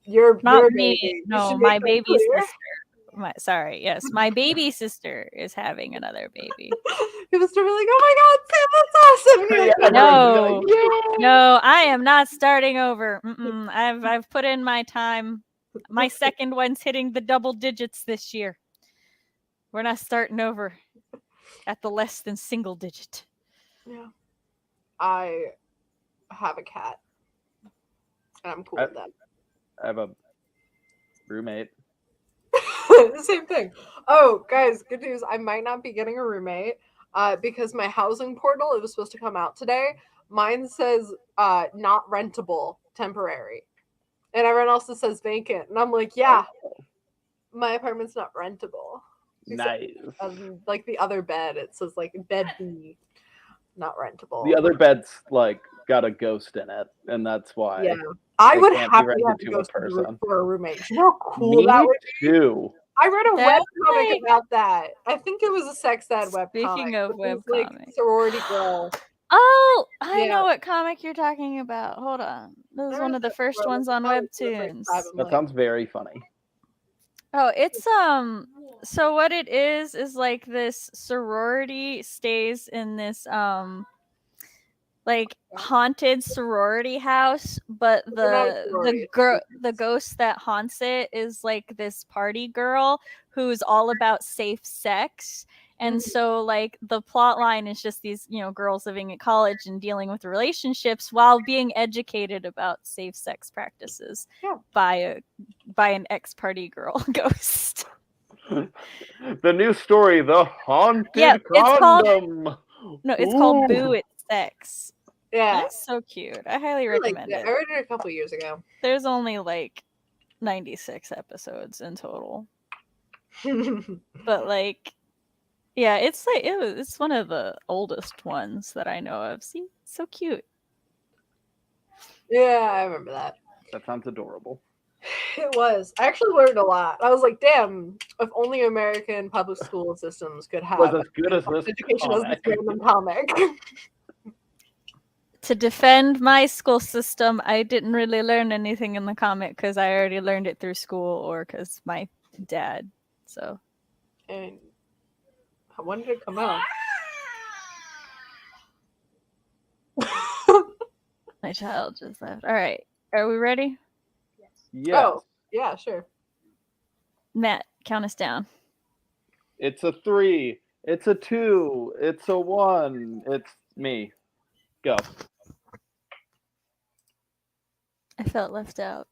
your Not baby. me. You No, should my make that baby clear. sister. Yes, my baby sister is having another baby. He was really like, oh my god, Sam, that's awesome. And you're like, Yeah, No, everyone's like, no, I am not starting over. I've put in my time. My second one's hitting the double digits this year. We're not starting over at the less than single digit. yeah. I have a cat, and I'm cool with that. I have a roommate. Same thing. Oh, guys, good news. I might not be getting a roommate because my housing portal, it was supposed to come out today. Mine says not rentable, temporary. And everyone else says vacant. And I'm like, yeah, my apartment's not rentable. Nice. Like the other bed, it says like bed B, not rentable. The other bed's like got a ghost in it, and that's why. Yeah. I would can't be happily have rented to to go a person. for a roommate. Do you know how cool Me that would be? too. I read a That's webcomic like- about that. I think it was a sex ed webcomic. Speaking of with this, like, webcomics. sorority girl. Oh, I Yeah. know what comic you're talking about. Hold on. This is I one read of the that first before, ones like, on probably for the first Webtoons. time, I'm That like, sounds very funny. Oh, it's so what it is like this sorority stays in this like haunted sorority house, but They're not a sorority, it's the ghost that haunts it is like this party girl who's all about safe sex. And so like the plot line is just these, girls living at college and dealing with relationships while being educated about safe sex practices by an ex-party girl ghost. The new story, The Haunted Yeah, Condom. It's called Boo It's Sex. yeah. That's so cute. I highly I liked recommend it. it. I read it a couple years ago. There's only like 96 episodes in total. But like yeah, it's one of the oldest ones that I know of. See, so cute. Yeah, I remember that. That sounds adorable. It was. I actually learned a lot. I was like, damn, if only American public school systems could have Was as good as this education as this comic. random comic. To defend my school system, I didn't really learn anything in the comic because I already learned it through school or because my dad. So. And when did it come out? My child just left. All right. Are we ready? Yes. Oh, yeah, sure. Matt, count us down. It's a 3. It's a 2. It's a 1. It's me. Go. I felt left out.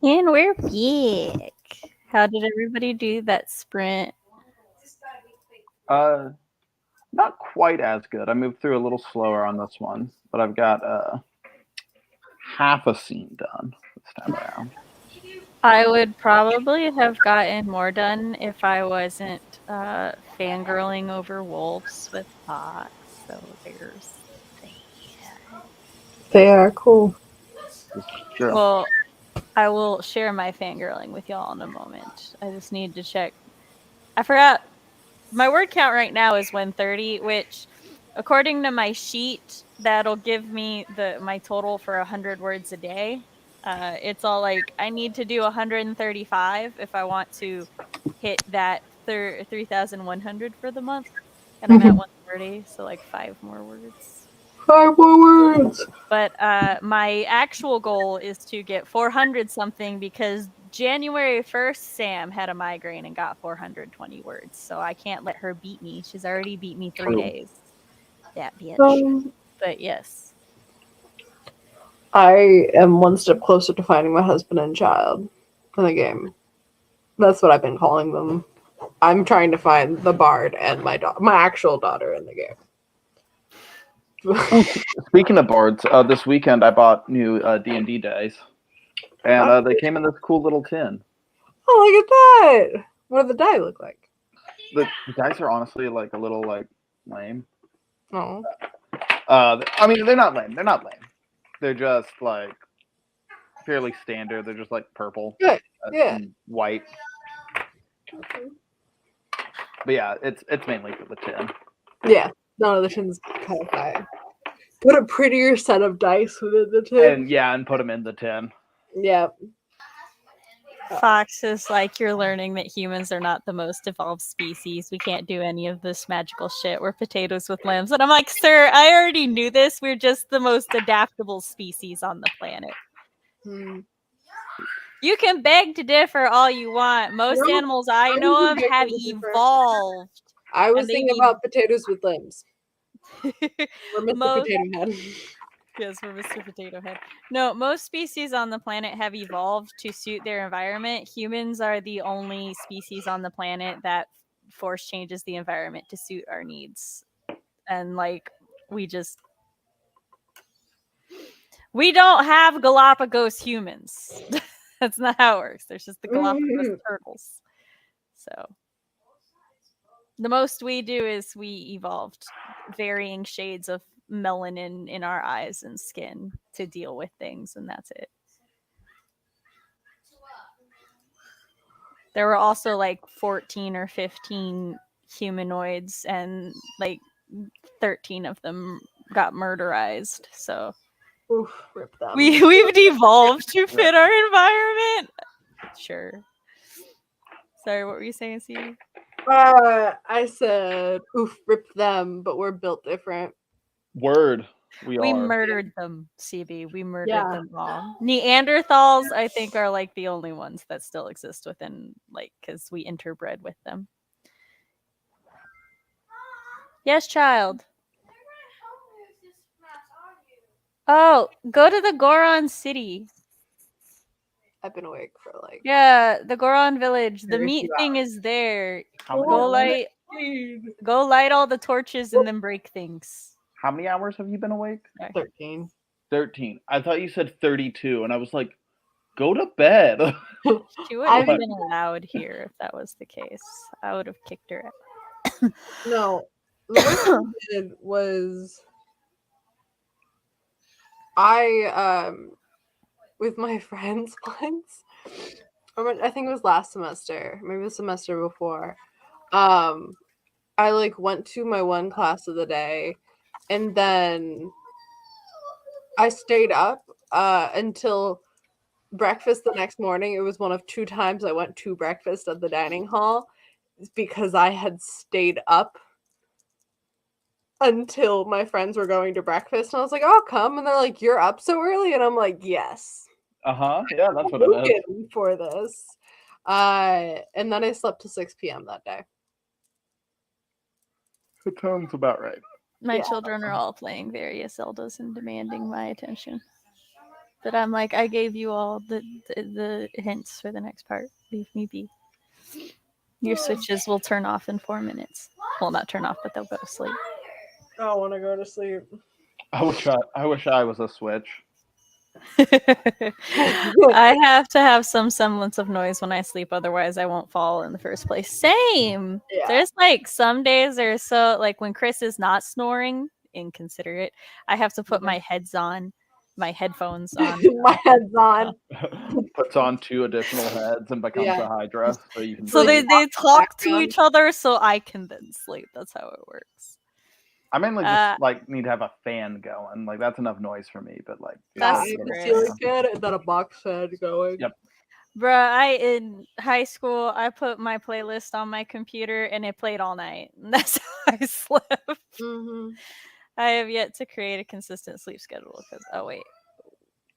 And we're back. How did everybody do that sprint? Not quite as good. I moved through a little slower on this one, but I've got half a scene done this time around. I would probably have gotten more done if I wasn't fangirling over wolves with Fox. So there's that. They are cool. Sure. Well, I will share my fangirling with y'all in a moment. I just need to check. I forgot. My word count right now is 130, which, according to my sheet, that'll give me my total for 100 words a day. It's all like I need to do 135 if I want to hit that 3,100 for the month, and I'm at 130, so like 5 more words. 5 more words. But my actual goal is to get 400 something because January 1st, Sam had a migraine and got 420 words. So I can't let her beat me. She's already beat me 3 days. That bitch. But yes. I am one step closer to finding my husband and child in the game. That's what I've been calling them. I'm trying to find the bard and my actual daughter in the game. Speaking of boards, this weekend I bought new D&D dice, and they came in this cool little tin. Oh, look at that! What do the die look like? The dice are honestly like a little like lame. Oh, I mean, they're not lame. They're not lame. They're just like fairly standard. They're just like purple, good. Yeah. and white. But yeah, it's mainly for the tin. Yeah. No, the tin's kind of fire. Put a prettier set of dice within the tin. And put them in the tin. Yeah. Fox is like, you're learning that humans are not the most evolved species. We can't do any of this magical shit. We're potatoes with limbs. And I'm like, sir, I already knew this. We're just the most adaptable species on the planet. You can beg to differ all you want. Most animals I know of have evolved. I was thinking about potatoes with limbs. We're Mr. Potato Head. Yes, we're Mr. Potato Head. No, most species on the planet have evolved to suit their environment. Humans are the only species on the planet that force changes the environment to suit our needs. And like, we don't have Galapagos humans. That's not how it works. There's just the Galapagos turtles. So the most we do is we evolved varying shades of melanin in our eyes and skin to deal with things, and that's it. There were also like 14 or 15 humanoids, and like 13 of them got murderized. So Oof, rip them. we've devolved to fit our environment. Sure. Sorry, what were you saying, C? I said, oof, rip them, but we're built different. Word. We murdered them, CB. We murdered them all. Neanderthals, I think, are like the only ones that still exist within, like, because we interbred with them. Yes, child. Oh, go to the Goron city. I've been awake for like... Yeah, the Goron village. The Very meat few thing hours. is there. How Go many light all the torches and then break things. How many hours have you been awake? 13. 13. I thought you said 32, and I was like, go to bed. She wouldn't have been allowed here if that was the case. I would have kicked her out. No. The worst I did was with my friends once, I think it was last semester, maybe the semester before, I like went to my one class of the day, and then I stayed up until breakfast the next morning. It was one of 2 times I went to breakfast at the dining hall because I had stayed up until my friends were going to breakfast, and I was like, I'll come. And they're like, you're up so early? And I'm like, yes. Yeah, that's what it is. For this. And then I slept till 6 p.m. that day. It sounds about right. My children are all playing various Zeldas and demanding my attention. But I'm like, I gave you all the hints for the next part. Leave me be. Your switches will turn off in 4 minutes. Well, not turn off, but they'll go to sleep. I want to go to sleep. I wish I was a Switch. I have to have some semblance of noise when I sleep, otherwise I won't fall in the first place. Same. Yeah. There's like some days or so, like when Chris is not snoring, inconsiderate, I have to put my headphones on. My head's on. Puts on 2 additional heads and becomes Yeah. a Hydra, so you can. So Like, they talk to background. each other so I can then sleep. That's how it works. I mainly just like need to have a fan going. Like that's enough noise for me. But like, Yeah, That's I have a great. ceiling fan and then a box fan going. Yep. Bruh, in high school, I put my playlist on my computer and it played all night. And that's how I slept. Mm-hmm. I have yet to create a consistent sleep schedule because, oh, wait.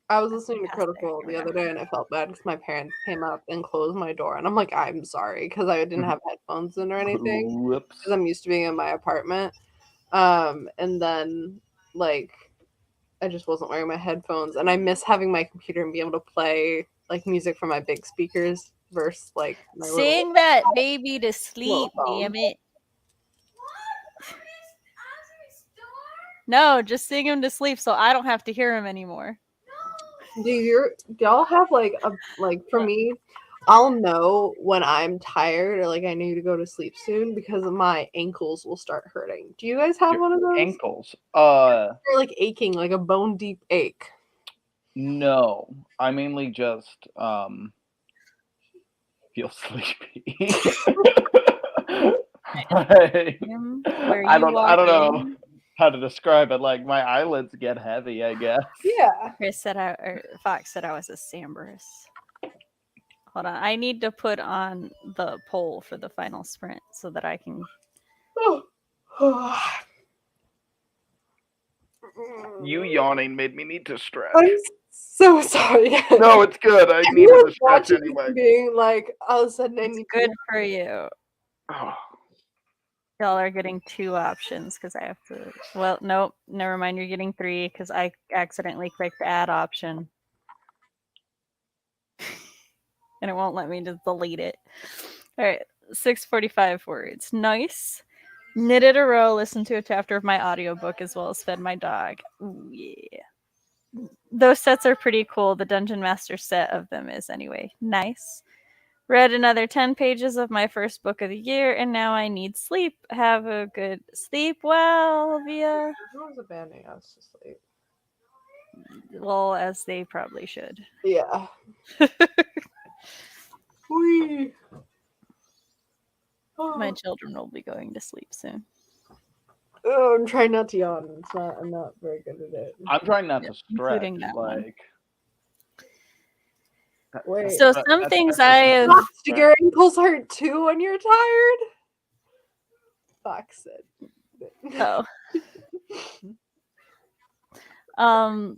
I was listening to Fantastic. Critical the other day and I felt bad because my parents came up and closed my door. And I'm like, I'm sorry because I didn't have headphones in or anything. Whoops. Because I'm used to being in my apartment. And then, like, I just wasn't wearing my headphones. And I miss having my computer and be able to play, like, music from my big speakers versus, like, my Sing that baby to sleep, phone. damn it. No, just sing him to sleep so I don't have to hear him anymore. Do y'all have for me, I'll know when I'm tired or like I need to go to sleep soon because my ankles will start hurting. Do you guys have one of those? Ankles. Or like aching, like a bone deep ache. No. I mainly just feel sleepy. Like, I don't know how to describe it. Like my eyelids get heavy, I guess. Yeah. Fox said I was a Sambrus. Hold on, I need to put on the poll for the final sprint so that I can. You yawning made me need to stretch. I'm so sorry. No, it's good. I needed to stretch anyway. Being like all of a sudden I need Good for you. Oh. Y'all are getting 2 options because I have to. Well, nope. Never mind. You're getting 3 because I accidentally clicked the add option. And it won't let me just delete it. All right. 645 words. Nice. Knitted a row, listened to a chapter of my audiobook as well as fed my dog. Ooh, yeah. Those sets are pretty cool. The Dungeon Master set of them is anyway. Nice. Read another 10 pages of my first book of the year, and now I need sleep. Have a good sleep well, Via. Everyone's abandoning us to sleep. Well, as they probably should. Yeah. Whee. My children will be going to sleep soon. Oh, I'm trying not to yawn. I'm not very good at it. I'm trying not to stretch. Including that one. Like. Wait. So some things I have. Do your ankles hurt too when you're tired? Fox said. Oh.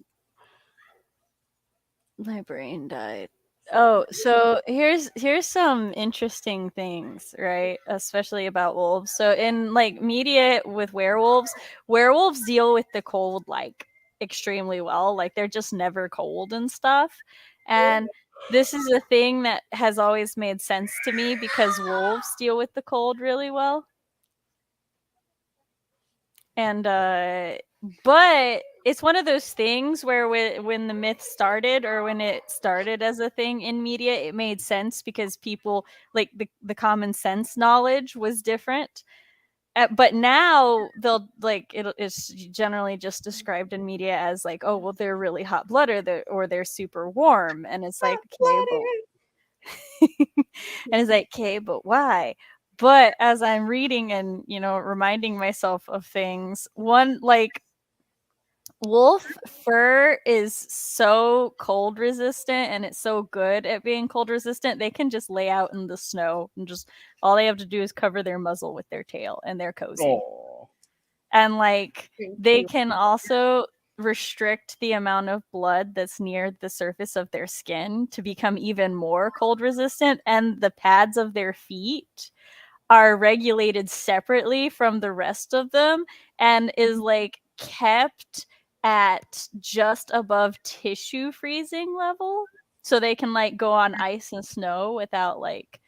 My brain died. Oh, so here's some interesting things, right? Especially about wolves. So in like media with werewolves deal with the cold like extremely well. Like they're just never cold and stuff. And this is a thing that has always made sense to me because wolves deal with the cold really well. And but it's one of those things where when the myth started or when it started as a thing in media, it made sense because people like the common sense knowledge was different. But now they'll like it's generally just described in media as like, oh well, they're really hot blooded or they're super warm, and it's like, okay, and it's like, okay, but why? But as I'm reading and reminding myself of things, one like wolf fur is so cold resistant and it's so good at being cold resistant. They can just lay out in the snow and just all they have to do is cover their muzzle with their tail and they're cozy. Oh. And like they can also restrict the amount of blood that's near the surface of their skin to become even more cold resistant, and the pads of their feet are regulated separately from the rest of them and is like kept at just above tissue freezing level, so they can like go on ice and snow without like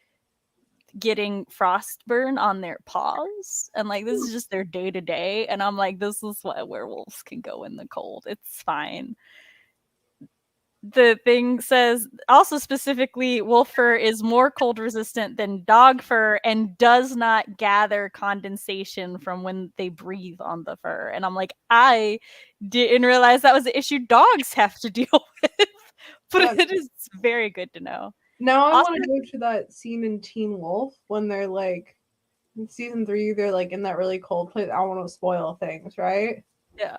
getting frostburn on their paws. And like this is just their day to day, and I'm like, this is why werewolves can go in the cold. It's fine. The thing says also specifically wolf fur is more cold resistant than dog fur and does not gather condensation from when they breathe on the fur. And I'm like, I didn't realize that was the issue dogs have to deal with. But it is very good to know. Now I want to go to that scene in Teen Wolf when they're like in season 3, they're like in that really cold place. I don't want to spoil things, right? Yeah.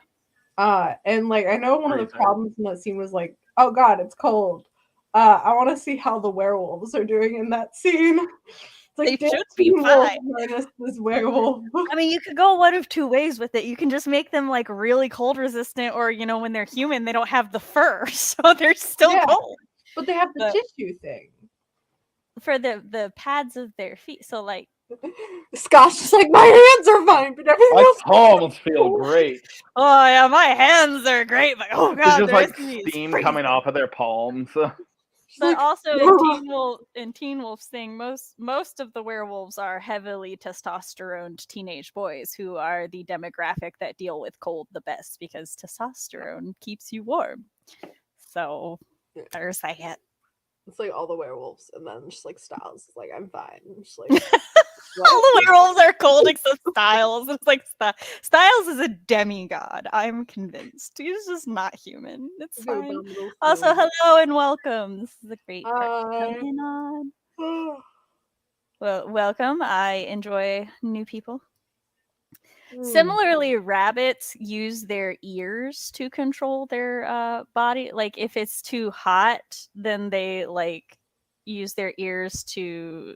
And like I know one of the problems in that scene was like, oh god, it's cold. I want to see how the werewolves are doing in that scene. It's like they should be fine. Minus this werewolf. I mean, you could go one of two ways with it. You can just make them like really cold resistant, or you know, when they're human, they don't have the fur, so they're still cold. But they have the tissue thing for the pads of their feet. So like Scott's just like, my hands are fine, but everything my else palms feel great. Oh yeah, my hands are great, but oh god, there's just like steam coming off of their palms. But also in Teen Wolf's thing, most of the werewolves are heavily testosterone teenage boys who are the demographic that deal with cold the best because testosterone keeps you warm. So there's that. It's like all the werewolves, and then just like Styles is like, I'm fine. Just like all the werewolves are cold except Styles. It's like Styles is a demigod. I'm convinced he's just not human. It's fine. Also, hello and welcome. This is a great part coming on. Well, welcome. I enjoy new people. Similarly, rabbits use their ears to control their body. Like if it's too hot, then they like use their ears to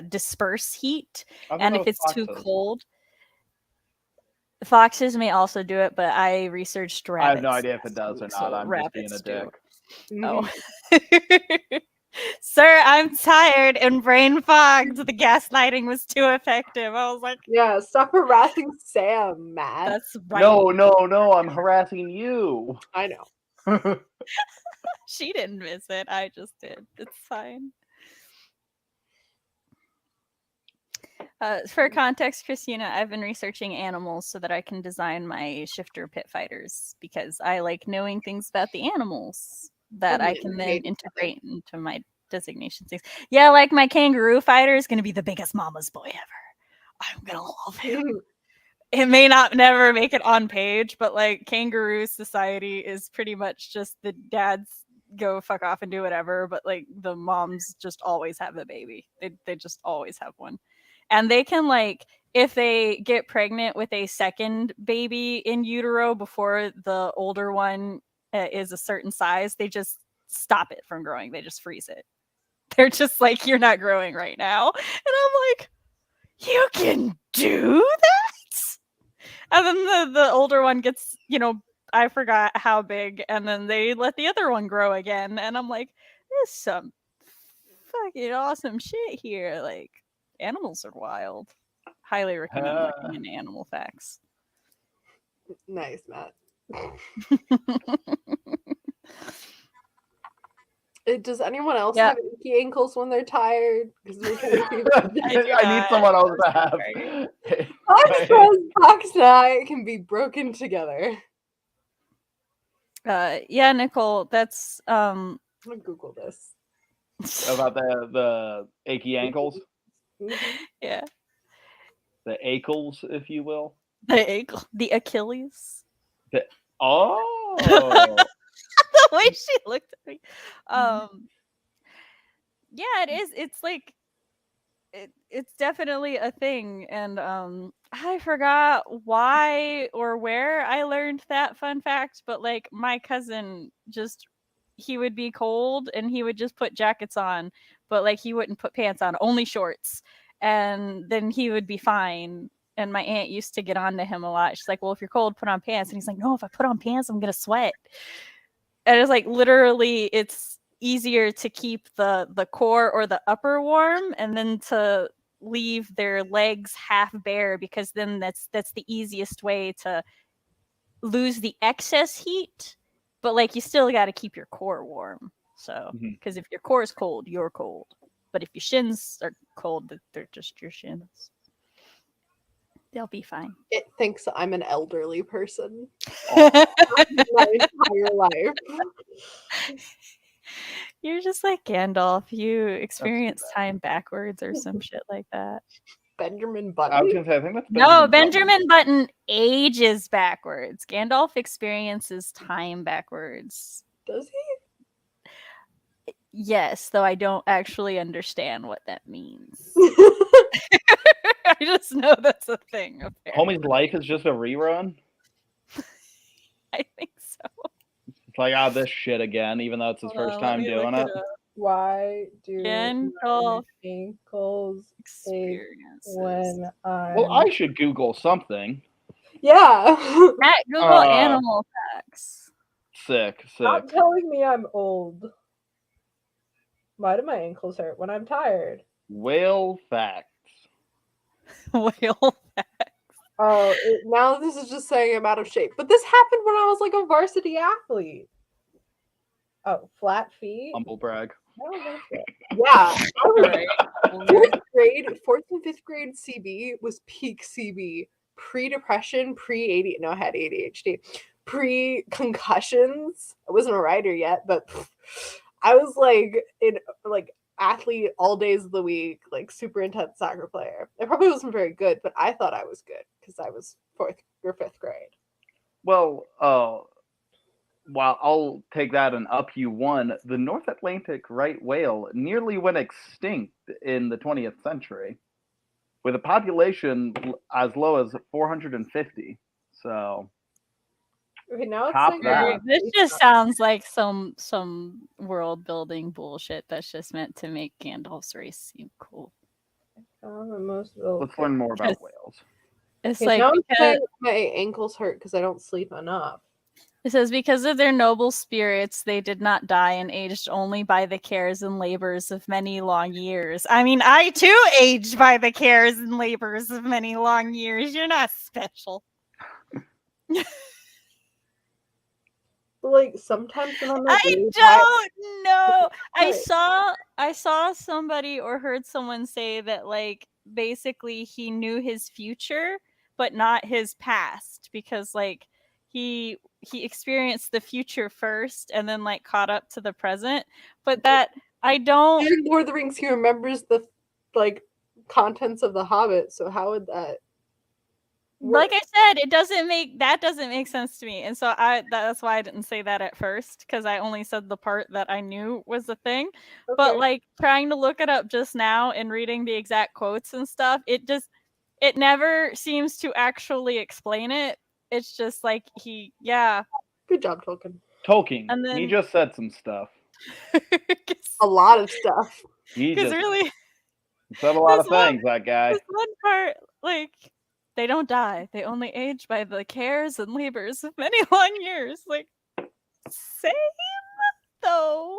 disperse heat. And if it's too cold, foxes may also do it, but I researched rabbits. I have no idea if it does or not. I'm just being a dick. Oh. Sir, I'm tired and brain fogged. The gaslighting was too effective. I was like, yeah, stop harassing Sam, Matt. That's right. No, I'm harassing you. I know. She didn't miss it. I just did. It's fine. For context, Christina, I've been researching animals so that I can design my shifter pit fighters because I like knowing things about the animals that I can then integrate into my designation things. Yeah, like my kangaroo fighter is going to be the biggest mama's boy ever. I'm going to love him. It may not never make it on page, but like kangaroo society is pretty much just the dads go fuck off and do whatever, but like the moms just always have a baby. They just always have one. And they can like, if they get pregnant with a second baby in utero before the older one is a certain size, they just stop it from growing. They just freeze it. They're just like, you're not growing right now. And I'm like, you can do that? And then the older one gets, you know, I forgot how big, and then they let the other one grow again. And I'm like, there's some fucking awesome shit here. Like, animals are wild. Highly recommend looking into animal facts. Nice, Matt. Does anyone else have achy ankles when they're tired? I need someone else to have. Fox and I can be broken together. Yeah, Nicole, that's I'm gonna Google this. About the achy ankles? Yeah. The ankles, if you will. The Achilles. The way she looked at me. Yeah, it is. It's like it's definitely a thing, and I forgot why or where I learned that fun fact, but like my cousin he would be cold and he would just put jackets on, but like he wouldn't put pants on, only shorts, and then he would be fine. And my aunt used to get on to him a lot. She's like, well, if you're cold, put on pants. And he's like, no, if I put on pants, I'm gonna sweat. And it's like literally it's easier to keep the core or the upper warm and then to leave their legs half bare, because then that's the easiest way to lose the excess heat, but like you still got to keep your core warm. So, because if your core is cold, you're cold. But if your shins are cold, they're just your shins. They'll be fine. It thinks I'm an elderly person. My entire life. You're just like Gandalf. You experience time backwards or some shit like that. Benjamin Button. I was gonna say, I think that's No, Benjamin Button ages backwards. Gandalf experiences time backwards. Does he? Yes, though I don't actually understand what that means. I just know that's a thing. Apparently. Homie's life is just a rerun. I think so. It's like, this shit again, even though it's his first time doing it. Why do Gandalf my ankles ache experiences. when I'm... Well, I should Google something. Yeah. At Google animal facts. Sick. Stop telling me I'm old. Why do my ankles hurt when I'm tired? Whale facts. Whale facts. Oh, now this is just saying I'm out of shape. But this happened when I was like a varsity athlete. Oh, flat feet? Humble brag. Yeah. Right. Fourth and fifth grade CB was peak CB. Pre-depression, pre-ADHD. No, I had ADHD. Pre-concussions. I wasn't a writer yet, but I was like in athlete all days of the week, like super intense soccer player. I probably wasn't very good, but I thought I was good because I was fourth or fifth grade. Well, while I'll take that and up you one, the North Atlantic right whale nearly went extinct in the 20th century, with a population as low as 450. So, Okay, now it's top like that. This just sounds like some world building bullshit that's just meant to make Gandalf's race seem cool. Let's learn more about whales. It's okay, like now because, my ankles hurt because I don't sleep enough. it says because of their noble spirits, they did not die and aged only by the cares and labors of many long years. I mean, I too aged by the cares and labors of many long years. You're not special. Like sometimes when I'm I don't know. I saw somebody or heard someone say that like basically he knew his future but not his past because like he experienced the future first and then like caught up to the present. But that I don't. in Lord of the Rings, he remembers the like contents of the Hobbit. So how would that? Like I said, it doesn't make sense to me, and so that's why I didn't say that at first because I only said the part that I knew was the thing. Okay. But like trying to look it up just now and reading the exact quotes and stuff, it never seems to actually explain it. It's just like Good job, Tolkien. And then, he just said some stuff. A lot of stuff. He because really said a lot of things. That guy. This one part, like. They don't die. They only age by the cares and labors of many long years. Like, same though.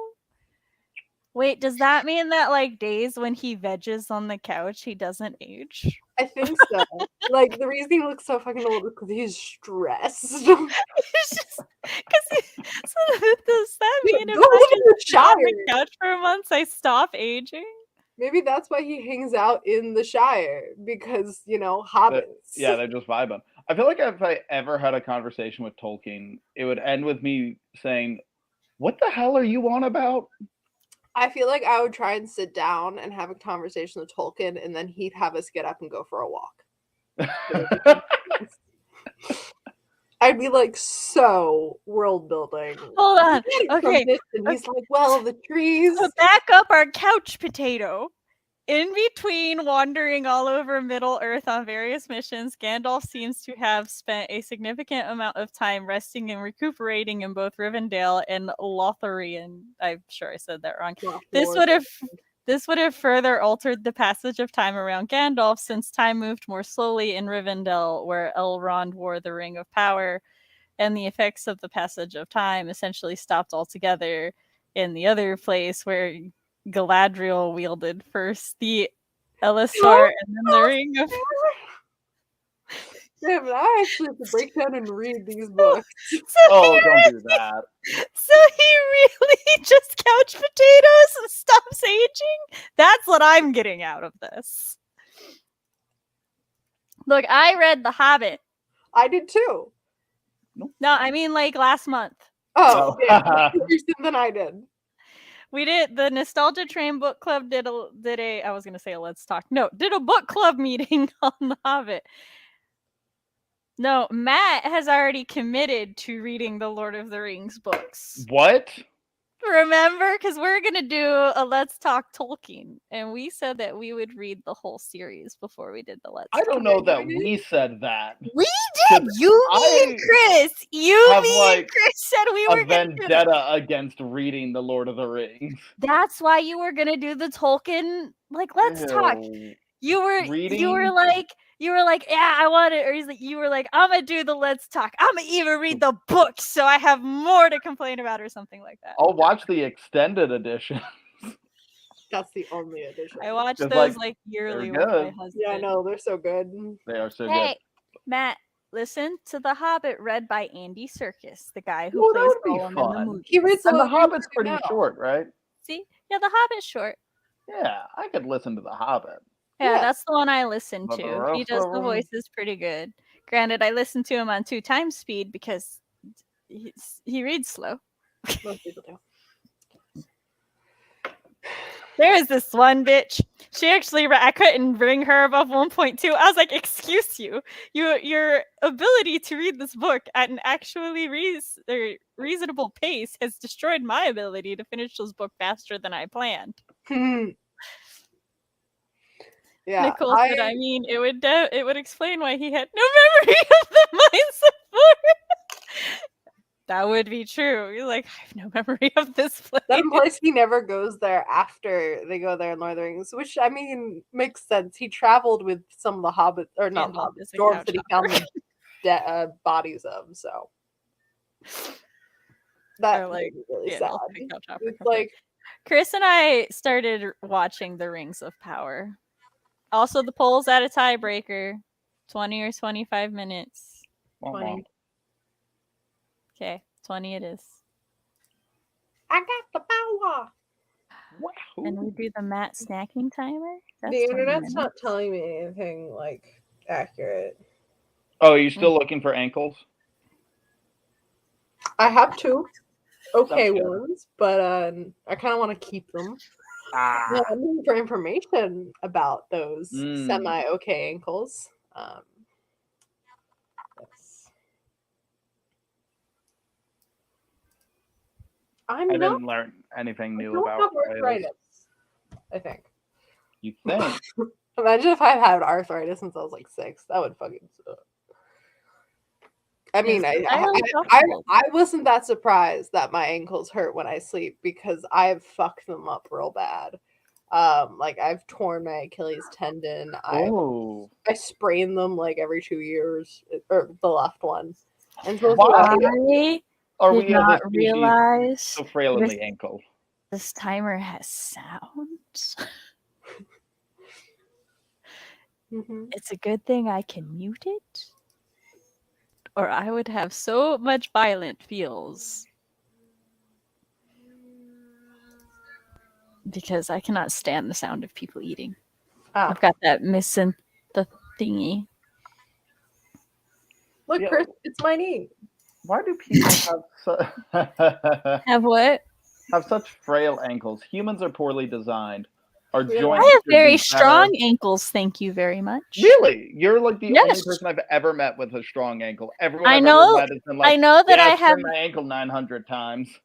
Wait, does that mean that like days when he veges on the couch, he doesn't age? I think so. Like the reason he looks so fucking old is because he's stressed. It's just because. So does that mean if Go live in the sit on Shire. the couch for months, I stop aging? Maybe that's why he hangs out in the Shire because hobbits. They're just vibing. I feel like if I ever had a conversation with Tolkien, it would end with me saying, "What the hell are you on about?" I feel like I would try and sit down and have a conversation with Tolkien, and then he'd have us get up and go for a walk. I'd be like, so world building. Hold on. Okay. And he's like, well, the trees. So back up our couch potato. In between wandering all over Middle Earth on various missions, Gandalf seems to have spent a significant amount of time resting and recuperating in both Rivendell and Lothlorien. I'm sure I said that wrong. This would have further altered the passage of time around Gandalf, since time moved more slowly in Rivendell, where Elrond wore the Ring of Power, and the effects of the passage of time essentially stopped altogether in the other place where Galadriel wielded first the Elisar and then the Ring of Damn, I actually have to break down and read these books. Oh, don't do that. So he really just couch potatoes and stops aging? That's what I'm getting out of this. Look, I read The Hobbit. I did too. No, I mean like last month. Oh, Oh. yeah, more recent than I did. We did the Nostalgia Train book club did a I was gonna say a let's talk. No, did a book club meeting on The Hobbit. No, Matt has already committed to reading the Lord of the Rings books. What? Remember? Because we're going to do a Let's Talk Tolkien. And we said that we would read the whole series before we did the Let's I Talk. don't know that we said that. We did! You, me, and Chris! You, have, me, like, and Chris said we A were going to do vendetta against reading the Lord of the Rings. That's why you were going to do the Tolkien, like, Let's Talk. Ew. You were Reading? like, yeah, I want it. Or you were like, I'm gonna do the Let's Talk. I'm gonna even read the book so I have more to complain about or something like that. I'll watch the extended edition. That's the only edition. I watch Just, those like, yearly they're with my good. husband. Yeah, I know, they're so good. They are so Hey, Matt, listen to The Hobbit read by Andy Serkis, the guy who Well, that plays would be Gollum in the fun. movie. He reads good. And The all Hobbit's you pretty know. short, right? See? Yeah, The Hobbit's short. Yeah, I could listen to The Hobbit. Yeah, Yeah. that's the one I listen But the to. He rest does of the them- voices pretty good. Granted, I listen to him on 2 times speed because he reads slow. Most people do. There is this one bitch. She actually, I couldn't bring her above 1.2. I was like, excuse you. Your ability to read this book at an actually reasonable pace has destroyed my ability to finish this book faster than I planned. Yeah, Nicole said, I mean, it would explain why he had no memory of the Mines of Moria. That would be true. You're like, I have no memory of this place. that implies he never goes there after they go there in Lord of the Rings, which I mean makes sense. He traveled with some of the hobbits, or not Gandalf hobbits, is a dwarves that he couch found the bodies of. So that Or, like, made me really Yeah, sad. no, pick couch hopper It's company. like Chris and I started watching The Rings of Power. Also, the poll's at a tiebreaker. 20 or 25 minutes. Womp 20. womp. Okay, 20 it is. I got the power. Wow. And we do the Matt snacking timer. That's The 20 internet's not minutes. telling me anything like accurate. Oh, are you still looking for ankles? I have 2 okay That's good. ones, but I kind of want to keep them. Ah. Yeah, I'm looking for information about those Mm. semi-okay ankles. Yes. I'm I not. didn't learn anything I new don't about have potatoes. arthritis. I think. You think? Imagine if I had arthritis since I was like 6. That would fucking suck. I mean, It's entirely possible. I wasn't that surprised that my ankles hurt when I sleep because I've fucked them up real bad. Like I've torn my Achilles tendon. Oh. I sprain them like every 2 years, or the left one. And so Why? I Are did we as a not species realize so frail in this- the ankle? this timer has sound. Mhm. It's a good thing I can mute it, or I would have so much violent feels. Because I cannot stand the sound of people eating. Ah. I've got that missing the thingy. Look, Yeah. Chris, it's my knee. Why do people Have what? have such frail ankles? Humans are poorly designed. Our Yeah. joints I have should be very better. strong ankles, thank you very much. Really? You're like the only Yes. person I've ever met with a strong ankle. Everyone I I've know- ever met has been like, I know that yeah, I I've have sprained my ankle 900 times.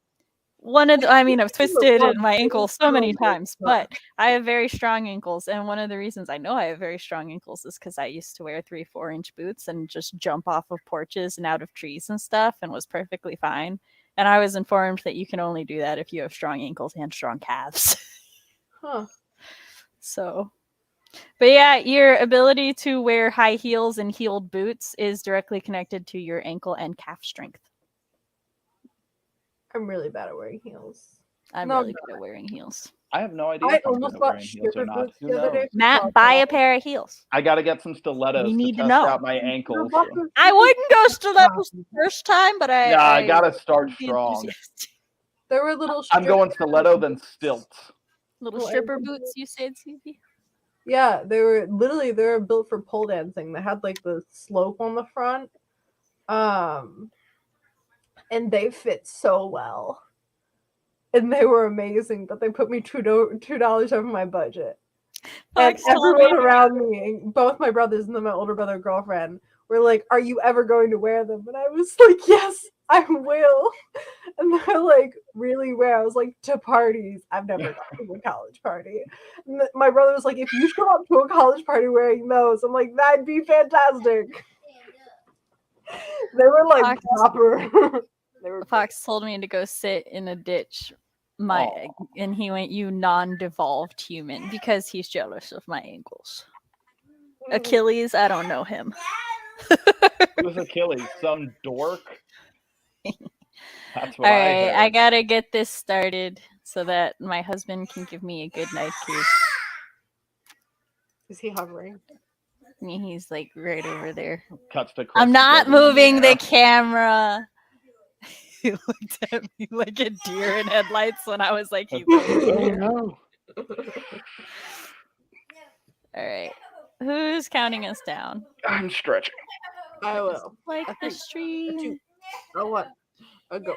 I've twisted one my ankle so many strong times, but I have very strong ankles. And one of the reasons I know I have very strong ankles is because I used to wear 3-4 inch boots and just jump off of porches and out of trees and stuff and was perfectly fine. And I was informed that you can only do that if you have strong ankles and strong calves. Huh. So, but yeah, your ability to wear high heels and heeled boots is directly connected to your ankle and calf strength. I'm really bad at wearing heels. I'm No, really good at wearing heels. I have no idea I if I'm good almost at bought wearing heels or stripper not. boots Who the other day. knows? for Matt, buy a $12. pair of heels. I got to get some stilettos We to need to test know. out my ankles. I wouldn't go stilettos the first time, but Yeah, I got to would start be strong. enthusiastic. There were little. I'm going stripper stiletto, then boots. stilts. Little Well, stripper ankle boots, you said, Susie? Yeah, they were built for pole dancing. They had like the slope on the front. And they fit so well. And they were amazing, but they put me $2 over my budget. And Fox told me everyone around me, both my brothers and then my older brother girlfriend, were like, "Are you ever going to wear them?" And I was like, "Yes, I will." And they're like, "Really, where?" I was like, "To parties. I've never gone to a college party." And my brother was like, "If you show up to a college party wearing those," I'm like, "That'd be fantastic." They were like Fox. proper. They were Fox told me to go sit in a ditch. Aw. And he went, "You non-devolved human," because he's jealous of my ankles. Achilles, I don't know him. Who's Achilles? Some dork? That's All what I right, heard. I gotta get this started so that my husband can give me a good night kiss. Is he hovering? He's like right over there. Cuts to Chris I'm not floating in the moving the air. camera. He looked at me like a deer in headlights when I was like, he's Oh no. all right. Who's counting us down? I'm stretching. I will. Like I the think- stream. A what? A go.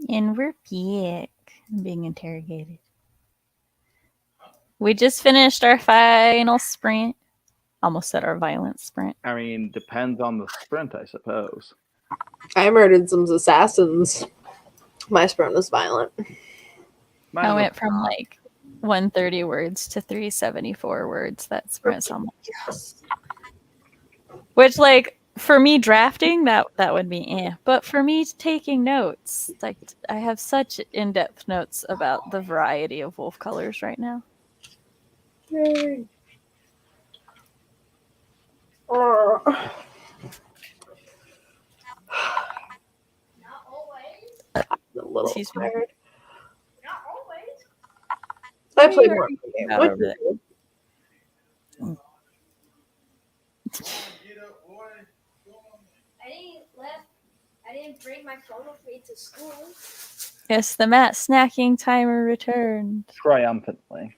And we're back. I'm being interrogated. We just finished our final sprint. Almost said our violent sprint. I mean, depends on the sprint, I suppose. I murdered some assassins. My sprint was violent. Mine I was went from not. like 130 words to 374 words. That sprint. So Yes. which, like, for me drafting, that would be but for me taking notes, like, I have such in-depth notes about the variety of wolf colors right now. Yay. Not always. I'm a little Excuse me. tired. Not always. I played more of the game. About What over did you do? I didn't bring my phone with me to school. Yes, the Matt snacking timer returned. Triumphantly.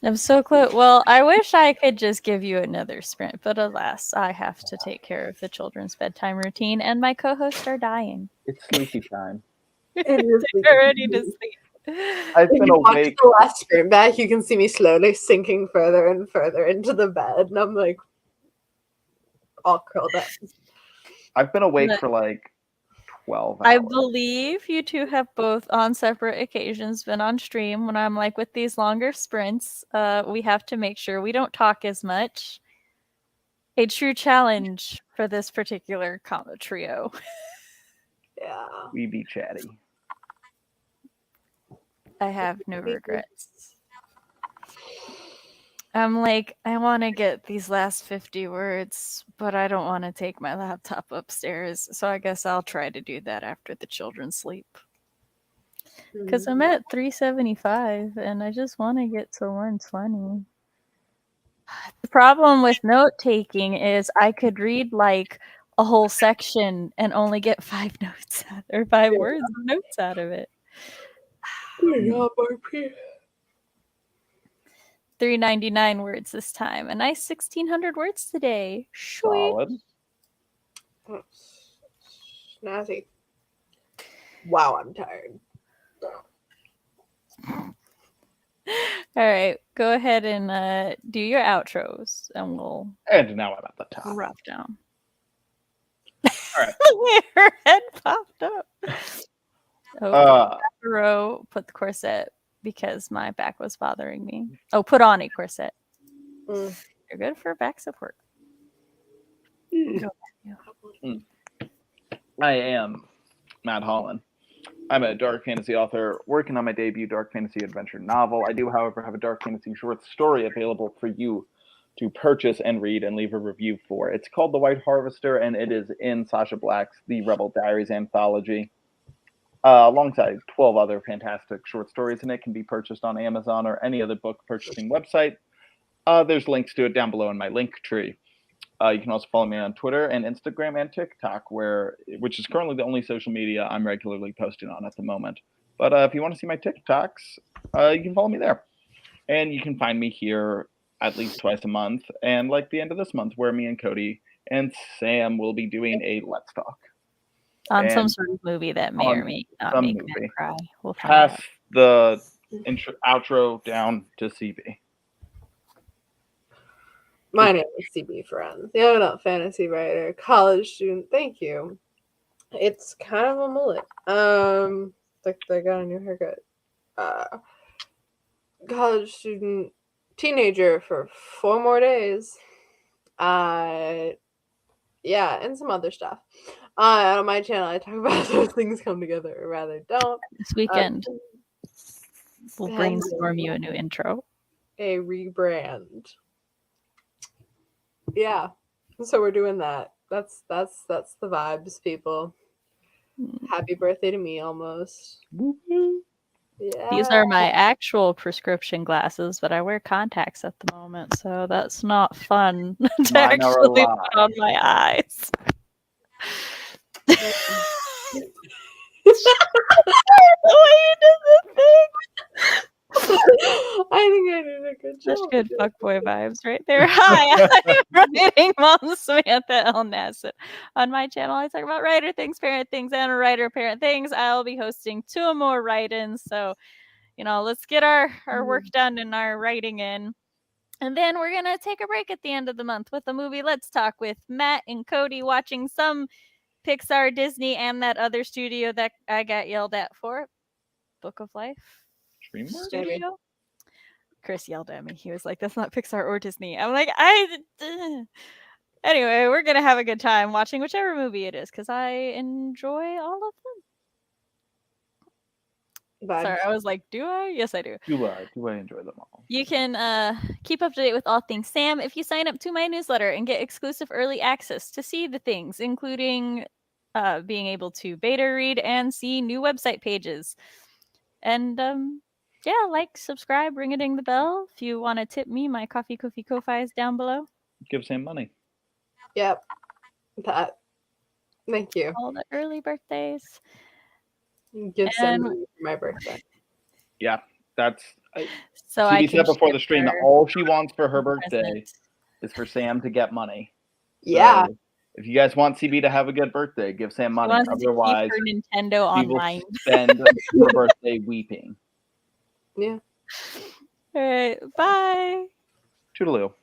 I'm so close. Well, I wish I could just give you another sprint, but alas, I have to take care of the children's bedtime routine, and my co-hosts are dying. It's sleepy time. It is They're ready to sleep. I've If been you watch awake. the last sprint back, you can see me slowly sinking further and further into the bed, and I'm like all curled up. I've been awake But- for like 12 hours. I believe you two have both on separate occasions been on stream when I'm like, with these longer sprints, we have to make sure we don't talk as much. A true challenge for this particular combo trio. Yeah. We be chatty. I have no regrets. I'm like, I want to get these last 50 words, but I don't want to take my laptop upstairs. So I guess I'll try to do that after the children sleep. Because I'm at 375 and I just want to get to 120. The problem with note taking is I could read like a whole section and only get 5 notes or 5 words of notes out of it. Good job, RP. 399 words this time. A nice 1,600 words today. Sweet. Solid. Snazzy. Wow, I'm tired. All right, go ahead and do your outros, and we'll And now I'm at the top. drop down. All right. Her head popped up. Row, put the corset because my back was bothering me. Oh, put on a corset. You're good for back support. Go ahead. I am Matt Hollon. I'm a dark fantasy author working on my debut dark fantasy adventure novel. I do, however, have a dark fantasy short story available for you to purchase and read and leave a review for. It's called The White Harvester, and it is in Sasha Black's The Rebel Diaries anthology, alongside 12 other fantastic short stories, and it can be purchased on Amazon or any other book purchasing website. There's links to it down below in my link tree. You can also follow me on Twitter and Instagram and TikTok, which is currently the only social media I'm regularly posting on at the moment. But if you want to see my TikToks, you can follow me there. And you can find me here at least twice a month, and like the end of this month, where me and Cody and Sam will be doing a Let's Talk. On And some sort of movie that may or may not some make movie. me cry. We'll find out. Pass the outro down to CB. My name is CB Ferrenz, young adult fantasy writer, college student. Thank you. It's kind of a mullet. Like they got a new haircut. College student, teenager for 4 more days. Yeah, and some other stuff. On my channel, I talk about those things come together, or rather don't. This weekend, we'll brainstorm you a new intro. A rebrand. Yeah, so we're doing that. That's the vibes, people. Happy birthday to me, almost. Yeah. These are my actual prescription glasses, but I wear contacts at the moment, so that's not fun to Mine are actually alive. put on my eyes. The way you did the thing. I think I did a good job. Such good fuckboy vibes right there. Hi, I'm writing mom Samantha L. Nasset. On my channel, I talk about writer things, parent things, and writer parent things. I'll be hosting 2 more write-ins. So, let's get our work done and our writing in. And then we're going to take a break at the end of the month with a movie Let's Talk with Matt and Cody watching some Pixar, Disney, and that other studio that I got yelled at for. Book of Life DreamWorks? Studio. Chris yelled at me. He was like, that's not Pixar or Disney. I'm like, Anyway, we're going to have a good time watching whichever movie it is because I enjoy all of them. Vibes. Sorry, I was like, do I? Yes, I do. Do I enjoy them all? You can keep up to date with all things Sam if you sign up to my newsletter and get exclusive early access to see the things, including being able to beta read and see new website pages. And yeah, like, subscribe, ring-a-ding the bell. If you want to tip me, my Coffee Ko-Fi is down below. Give Sam money. Yep. That. Thank you. All the early birthdays. Give some And- money for my birthday. Yeah, that's. So I CB can said before the ship stream that her all she wants for her a birthday present. is for Sam to get money. Yeah. So if you guys want CB to have a good birthday, give Sam She money. wants to keep Otherwise, her Nintendo she will online. spend her birthday weeping. Yeah. All right, bye. Toodaloo.